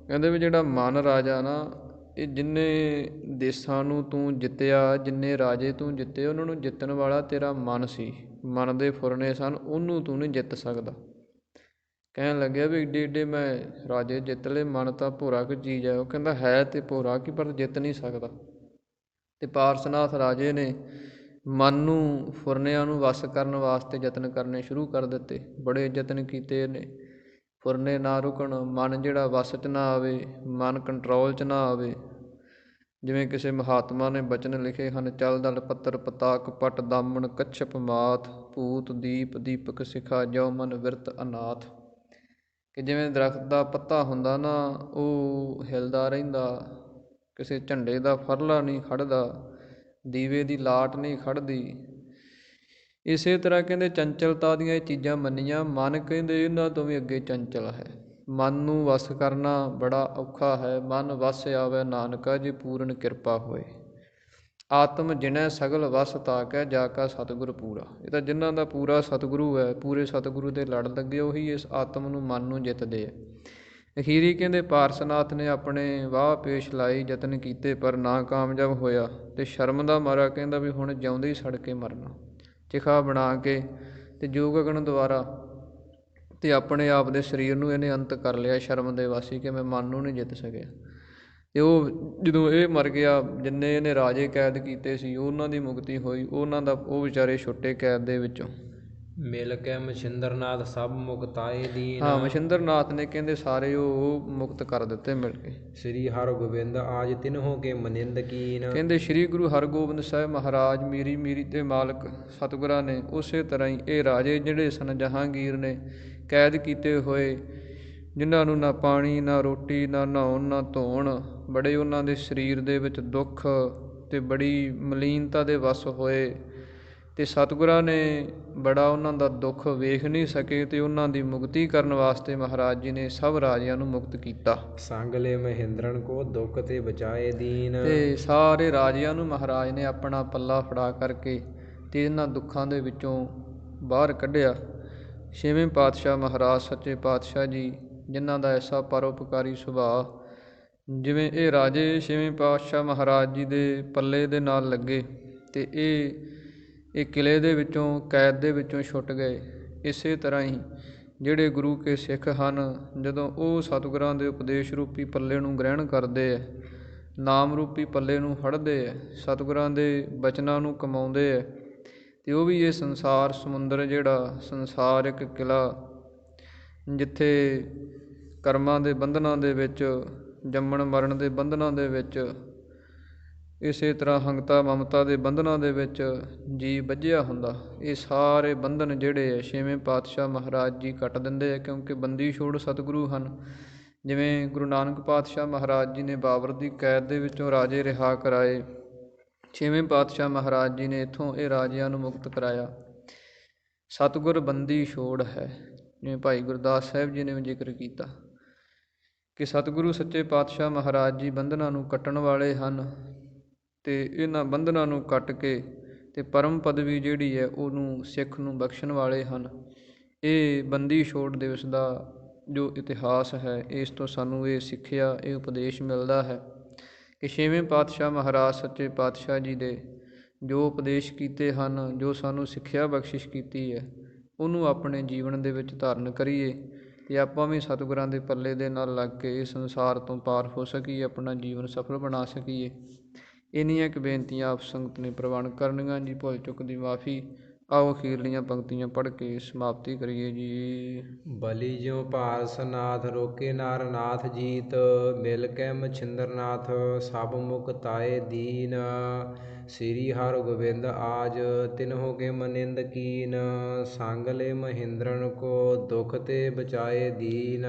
ਕਹਿੰਦੇ ਵੀ ਜਿਹੜਾ ਮਨ ਰਾਜਾ ਨਾ ਇਹ ਜਿੰਨੇ ਦੇਸ਼ਾਂ ਨੂੰ ਤੂੰ ਜਿੱਤਿਆ, ਜਿੰਨੇ ਰਾਜੇ ਤੂੰ ਜਿੱਤੇ, ਉਹਨਾਂ ਨੂੰ ਜਿੱਤਣ ਵਾਲਾ ਤੇਰਾ ਮਨ ਸੀ, ਮਨ ਦੇ ਫੁਰਨੇ ਸਨ, ਉਹਨੂੰ ਤੂੰ ਨਹੀਂ ਜਿੱਤ ਸਕਦਾ। ਕਹਿਣ ਲੱਗਿਆ ਵੀ ਏਡੇ ਏਡੇ ਮੈਂ ਰਾਜੇ ਜਿੱਤ ਲਏ, ਮਨ ਤਾਂ ਭੋਰਾ ਕੁ ਚੀਜ਼ ਹੈ। ਉਹ ਕਹਿੰਦਾ ਹੈ ਤੇ ਭੋਰਾ ਕੀ, ਪਰ ਜਿੱਤ ਨਹੀਂ ਸਕਦਾ। ਅਤੇ ਪਾਰਸਨਾਥ ਰਾਜੇ ਨੇ ਮਨ ਨੂੰ, ਫੁਰਨਿਆਂ ਨੂੰ ਵੱਸ ਕਰਨ ਵਾਸਤੇ ਯਤਨ ਕਰਨੇ ਸ਼ੁਰੂ ਕਰ ਦਿੱਤੇ। ਬੜੇ ਯਤਨ ਕੀਤੇ ਨੇ, ਫੁਰਨੇ ਨਾ ਰੁਕਣ, ਮਨ ਜਿਹੜਾ ਵੱਸ 'ਚ ਨਾ ਆਵੇ, ਮਨ ਕੰਟਰੋਲ 'ਚ ਨਾ ਆਵੇ। ਜਿਵੇਂ ਕਿਸੇ ਮਹਾਤਮਾ ਨੇ ਬਚਨ ਲਿਖੇ ਹਨ, ਚਲ ਦਲ ਪੱਤਰ ਪਤਾਕ ਪਟ ਦਾਮਣ ਕੱਛਪ ਮਾਤ, ਭੂਤ ਦੀਪ ਦੀਪਕ ਸਿਖਾ ਜੋ ਮਨ ਵਿਰਤ ਅਨਾਥ। ਕਿ ਜਿਵੇਂ ਦਰਖਤ ਦਾ ਪੱਤਾ ਹੁੰਦਾ ਨਾ, ਉਹ ਹਿਲਦਾ ਰਹਿੰਦਾ, ਕਿਸੇ ਝੰਡੇ ਦਾ ਫਰਲਾ ਨਹੀਂ ਖੜ੍ਹਦਾ, ਦੀਵੇ ਦੀ ਲਾਟ ਨਹੀਂ ਖੜ੍ਹਦੀ। ਇਸੇ ਤਰ੍ਹਾਂ ਕਹਿੰਦੇ ਚੰਚਲਤਾ ਦੀਆਂ ਇਹ ਚੀਜ਼ਾਂ ਮੰਨੀਆਂ, ਮਨ ਕਹਿੰਦੇ ਇਹਨਾਂ ਤੋਂ ਵੀ ਅੱਗੇ ਚੰਚਲ ਹੈ। ਮਨ ਨੂੰ ਵਸ ਕਰਨਾ ਬੜਾ ਔਖਾ ਹੈ। ਮਨ ਵਸ ਆਵੇ ਨਾਨਕਾ ਜੇ ਪੂਰਨ ਕਿਰਪਾ ਹੋਏ, ਆਤਮ ਜਿਨੈ ਸਗਲ ਵਸ ਤਾਕੈ ਜਾ ਕਾ ਸਤਿਗੁਰ ਪੂਰਾ। ਇਹ ਤਾਂ ਜਿਨ੍ਹਾਂ ਦਾ ਪੂਰਾ ਸਤਿਗੁਰੂ ਹੈ, ਪੂਰੇ ਸਤਿਗੁਰੂ ਦੇ ਲੜ ਲੱਗੇ, ਉਹੀ ਇਸ ਆਤਮ ਨੂੰ, ਮਨ ਨੂੰ ਜਿੱਤਦੇ ਹੈ। ਅਖੀਰੀ ਕਹਿੰਦੇ ਪਾਰਸਨਾਥ ਨੇ ਆਪਣੇ ਵਾਹ ਪੇਸ਼ ਲਾਈ, ਯਤਨ ਕੀਤੇ, ਪਰ ਨਾ ਕਾਮਯਾਬ ਹੋਇਆ। ਅਤੇ ਸ਼ਰਮ ਦਾ ਮਾਰਾ ਕਹਿੰਦਾ ਵੀ ਹੁਣ ਜਿਉਂਦੇ ਹੀ ਸੜ ਕੇ ਮਰਨਾ। ਚਿਖਾ ਬਣਾ ਕੇ ਅਤੇ ਜੋ ਗਗਨ ਦੁਆਰਾ ਅਤੇ ਆਪਣੇ ਆਪ ਦੇ ਸਰੀਰ ਨੂੰ ਇਹਨੇ ਅੰਤ ਕਰ ਲਿਆ ਸ਼ਰਮ ਦੇ ਵਾਸੀ, ਕਿ ਮੈਂ ਮਨ ਨੂੰ ਨਹੀਂ ਜਿੱਤ ਸਕਿਆ। ਅਤੇ ਉਹ ਜਦੋਂ ਇਹ ਮਰ ਗਿਆ, ਜਿੰਨੇ ਇਹਨੇ ਰਾਜੇ ਕੈਦ ਕੀਤੇ ਸੀ, ਉਹਨਾਂ ਦੀ ਮੁਕਤੀ ਹੋਈ, ਉਹਨਾਂ ਦਾ, ਉਹ ਵਿਚਾਰੇ ਛੁੱਟੇ ਕੈਦ ਦੇ ਵਿੱਚੋਂ। ਮਿਲ ਕੇ ਮਛਿੰਦਰਨਾਥ ਸਭ ਮੁਕਤਾਏ ਦੀਨ। ਹਾਂ, ਮਛਿੰਦਰਨਾਥ ਨੇ ਕਹਿੰਦੇ ਸਾਰੇ ਉਹ ਮੁਕਤ ਕਰ ਦਿੱਤੇ ਮਿਲ ਕੇ। ਸ੍ਰੀ ਹਰਗੋਬਿੰਦ ਆਜ ਤਿਨਹੁ ਕੇ ਮਨਿੰਦ ਕੀਨ। ਕਹਿੰਦੇ ਸ਼੍ਰੀ ਗੁਰੂ ਹਰਗੋਬਿੰਦ ਸਾਹਿਬ ਮਹਾਰਾਜ ਮੀਰੀ ਮੀਰੀ ਦੇ ਮਾਲਕ ਸਤਿਗੁਰਾਂ ਨੇ ਉਸੇ ਤਰ੍ਹਾਂ ਹੀ ਇਹ ਰਾਜੇ ਜਿਹੜੇ ਸਨ ਜਹਾਂਗੀਰ ਨੇ, ਕੈਦ ਕੀਤੇ ਹੋਏ, ਜਿਨ੍ਹਾਂ ਨੂੰ ਨਾ ਪਾਣੀ, ਨਾ ਰੋਟੀ, ਨਾ ਨਹਾਉਣ, ਨਾ ਧੋਣ, ਬੜੇ ਉਹਨਾਂ ਦੇ ਸਰੀਰ ਦੇ ਵਿੱਚ ਦੁੱਖ ਅਤੇ ਬੜੀ ਮਲੀਨਤਾ ਦੇ ਵੱਸ ਹੋਏ। ਅਤੇ ਸਤਿਗੁਰਾਂ ਨੇ ਬੜਾ ਉਹਨਾਂ ਦਾ ਦੁੱਖ ਵੇਖ ਨਹੀਂ ਸਕੇ, ਅਤੇ ਉਹਨਾਂ ਦੀ ਮੁਕਤੀ ਕਰਨ ਵਾਸਤੇ ਮਹਾਰਾਜ ਜੀ ਨੇ ਸਭ ਰਾਜਿਆਂ ਨੂੰ ਮੁਕਤ ਕੀਤਾ। ਸੰਗ ਲੈ ਮਹਿੰਦਰਨ ਕੋ ਦੁੱਖ ਤੇ ਬਚਾਏ ਦੀਨ। ਅਤੇ ਸਾਰੇ ਰਾਜਿਆਂ ਨੂੰ ਮਹਾਰਾਜ ਨੇ ਆਪਣਾ ਪੱਲਾ ਫੜਾ ਕਰਕੇ ਅਤੇ ਇਹਨਾਂ ਦੁੱਖਾਂ ਦੇ ਵਿੱਚੋਂ ਬਾਹਰ ਕੱਢਿਆ। ਛੇਵੇਂ ਪਾਤਸ਼ਾਹ ਮਹਾਰਾਜ ਸੱਚੇ ਪਾਤਸ਼ਾਹ ਜੀ, ਜਿਨ੍ਹਾਂ ਦਾ ਐਸਾ ਪਰਉਪਕਾਰੀ ਸੁਭਾਅ, ਜਿਵੇਂ ਇਹ ਰਾਜੇ ਛੇਵੇਂ ਪਾਤਸ਼ਾਹ ਮਹਾਰਾਜ ਜੀ ਦੇ ਪੱਲੇ ਦੇ ਨਾਲ ਲੱਗੇ ਅਤੇ ਇਹ ਕਿਲ੍ਹੇ ਦੇ ਵਿੱਚੋਂ, ਕੈਦ ਦੇ ਵਿੱਚੋਂ ਛੁੱਟ ਗਏ। ਇਸੇ ਤਰ੍ਹਾਂ ਹੀ ਜਿਹੜੇ ਗੁਰੂ ਕੇ ਸਿੱਖ ਹਨ, ਜਦੋਂ ਉਹ ਸਤਿਗੁਰਾਂ ਦੇ ਉਪਦੇਸ਼ ਰੂਪੀ ਪੱਲੇ ਨੂੰ ਗ੍ਰਹਿਣ ਕਰਦੇ ਹੈ, ਨਾਮ ਰੂਪੀ ਪੱਲੇ ਨੂੰ ਫੜਦੇ ਹੈ, ਸਤਿਗੁਰਾਂ ਦੇ ਬਚਨਾਂ ਨੂੰ ਕਮਾਉਂਦੇ ਹੈ, ਅਤੇ ਉਹ ਵੀ ਇਹ ਸੰਸਾਰ ਸਮੁੰਦਰ, ਜਿਹੜਾ ਸੰਸਾਰ ਇੱਕ ਕਿਲ੍ਹਾ, ਜਿੱਥੇ ਕਰਮਾਂ ਦੇ ਬੰਧਨਾਂ ਦੇ ਵਿੱਚ, ਜੰਮਣ ਮਰਨ ਦੇ ਬੰਧਨਾਂ ਦੇ ਵਿੱਚ, ਇਸੇ ਤਰ੍ਹਾਂ ਹੰਗਤਾ ਮਮਤਾ ਦੇ ਬੰਧਨਾਂ ਦੇ ਵਿੱਚ ਜੀਅ ਬੱਝਿਆ ਹੁੰਦਾ। ਇਹ ਸਾਰੇ ਬੰਧਨ ਜਿਹੜੇ ਹੈ ਛੇਵੇਂ ਪਾਤਸ਼ਾਹ ਮਹਾਰਾਜ ਜੀ ਕੱਟ ਦਿੰਦੇ ਆ, ਕਿਉਂਕਿ ਬੰਦੀ ਛੋੜ ਸਤਿਗੁਰੂ ਹਨ। ਜਿਵੇਂ ਗੁਰੂ ਨਾਨਕ ਪਾਤਸ਼ਾਹ ਮਹਾਰਾਜ ਜੀ ਨੇ ਬਾਬਰ ਦੀ ਕੈਦ ਦੇ ਵਿੱਚੋਂ ਰਾਜੇ ਰਿਹਾ ਕਰਾਏ, ਛੇਵੇਂ ਪਾਤਸ਼ਾਹ ਮਹਾਰਾਜ ਜੀ ਨੇ ਇੱਥੋਂ ਇਹ ਰਾਜਿਆਂ ਨੂੰ ਮੁਕਤ ਕਰਾਇਆ। ਸਤਿਗੁਰ ਬੰਦੀ ਛੋੜ ਹੈ, ਜਿਵੇਂ ਭਾਈ ਗੁਰਦਾਸ ਸਾਹਿਬ ਜੀ ਨੇ ਜ਼ਿਕਰ ਕੀਤਾ ਕਿ ਸਤਿਗੁਰੂ ਸੱਚੇ ਪਾਤਸ਼ਾਹ ਮਹਾਰਾਜ ਜੀ ਬੰਧਨਾਂ ਨੂੰ ਕੱਟਣ ਵਾਲੇ ਹਨ, ਅਤੇ ਇਹਨਾਂ ਬੰਧਨਾਂ ਨੂੰ ਕੱਟ ਕੇ ਅਤੇ ਪਰਮ ਪਦਵੀ ਜਿਹੜੀ ਹੈ ਉਹਨੂੰ ਸਿੱਖ ਨੂੰ ਬਖਸ਼ਣ ਵਾਲੇ ਹਨ। ਇਹ ਬੰਦੀ ਛੋੜ ਦਿਵਸ ਦਾ ਜੋ ਇਤਿਹਾਸ ਹੈ, ਇਸ ਤੋਂ ਸਾਨੂੰ ਇਹ ਸਿੱਖਿਆ, ਇਹ ਉਪਦੇਸ਼ ਮਿਲਦਾ ਹੈ ਕਿ ਛੇਵੇਂ ਪਾਤਸ਼ਾਹ ਮਹਾਰਾਜ ਸੱਚੇ ਪਾਤਸ਼ਾਹ ਜੀ ਦੇ ਜੋ ਉਪਦੇਸ਼ ਕੀਤੇ ਹਨ, ਜੋ ਸਾਨੂੰ ਸਿੱਖਿਆ ਬਖਸ਼ਿਸ਼ ਕੀਤੀ ਹੈ, ਉਹਨੂੰ ਆਪਣੇ ਜੀਵਨ ਦੇ ਵਿੱਚ ਧਾਰਨ ਕਰੀਏ, ਅਤੇ ਆਪਾਂ ਵੀ ਸਤਿਗੁਰਾਂ ਦੇ ਪੱਲੇ ਦੇ ਨਾਲ ਲੱਗ ਕੇ ਇਸ ਸੰਸਾਰ ਤੋਂ ਪਾਰ ਹੋ ਸਕੀਏ, ਆਪਣਾ ਜੀਵਨ ਸਫਲ ਬਣਾ ਸਕੀਏ। ਇੰਨੀਆਂ ਕੁ ਬੇਨਤੀਆਂ ਆਪ ਸੰਗਤ ਨੇ ਪ੍ਰਵਾਨ ਕਰਨੀਆਂ ਜੀ। ਭੁੱਲ ਚੁੱਕ ਦੀ ਮਾਫੀ। ਆਓ ਅਖੀਰਲੀਆਂ ਪੰਕਤੀਆਂ ਪੜ੍ਹ ਕੇ ਸਮਾਪਤੀ ਕਰੀਏ ਜੀ। ਬਲੀ ਜਿਉ ਪਾਰਸਨਾਥ ਰੋਕੇ ਨਾਰਨਾਥ ਜੀਤ, ਮਿਲ ਕੇ ਮਛਿੰਦਰਨਾਥ ਸਭ ਮੁਕਤਾਏ ਦੀਨ। ਸ੍ਰੀ ਹਰਗੋਬਿੰਦ ਆਜ ਤਿਨਹੁ ਕੇ ਮਨਿੰਦ ਕੀਨ, ਸੰਗ ਲੈ ਮਹਿੰਦਰਨ ਕੋ ਦੁਖ ਤੇ ਬਚਾਏ ਦੀਨ।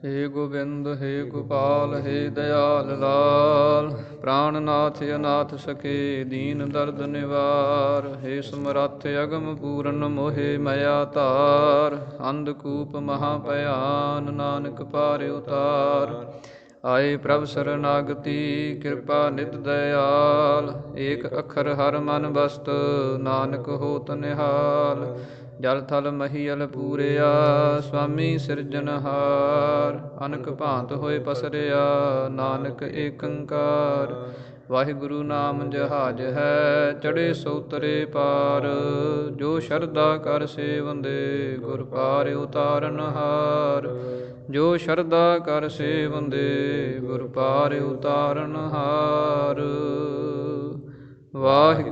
ਹੇ ਗੋਬਿੰਦ ਹੇ ਗੋਪਾਲ ਹੇ ਦਇਆਲ ਲਾਲ, ਪ੍ਰਾਣਨਾਥ ਅਨਾਥ ਸਖੇ ਦੀਨ ਦਰਦ ਨਿਵਾਰ। ਹੇ ਸਮਰੱਥ ਅਗਮ ਪੂਰਨ ਮੋਹਿ ਮਇਆ ਧਾਰ, ਅੰਧਕੂਪ ਮਹਾ ਭਿਆਨ ਨਾਨਕ ਪਾਰਿ ਉਤਾਰ। ਆਏ ਪ੍ਰਭ ਸਰਨਾਗਤੀ ਕਿਰਪਾ ਨਿਤ ਦਇਆਲ। ਏਕ ਅੱਖਰ ਹਰ ਮਨ ਬਸਤ ਨਾਨਕ ਹੋਤ ਨਿਹਾਲ। ਜਲ ਥਲ ਮਹੀਅਲ ਪੂਰਿਆ ਸੁਆਮੀ ਸਿਰਜਨਹਾਰ। ਅਨਕ ਭਾਂਤ ਹੋਏ ਪਸਰਿਆ ਨਾਨਕ ਏਕ ਓੰਕਾਰ। ਵਾਹਿਗੁਰੂ ਨਾਮ ਜਹਾਜ ਹੈ ਚੜੇ ਸੋ ਤਰੇ ਪਾਰ। ਜੋ ਸ਼ਰਧਾ ਕਰ ਸੇਵੰਦੇ ਗੁਰ ਪਾਰ ਉਤਾਰਨਹਾਰ। ਜੋ ਸ਼ਰਧਾ ਕਰ ਸੇਵੰਦੇ ਗੁਰ ਪਾਰ ਉਤਾਰਨਹਾਰ। ਵਾਹਿਗੁਰੂ।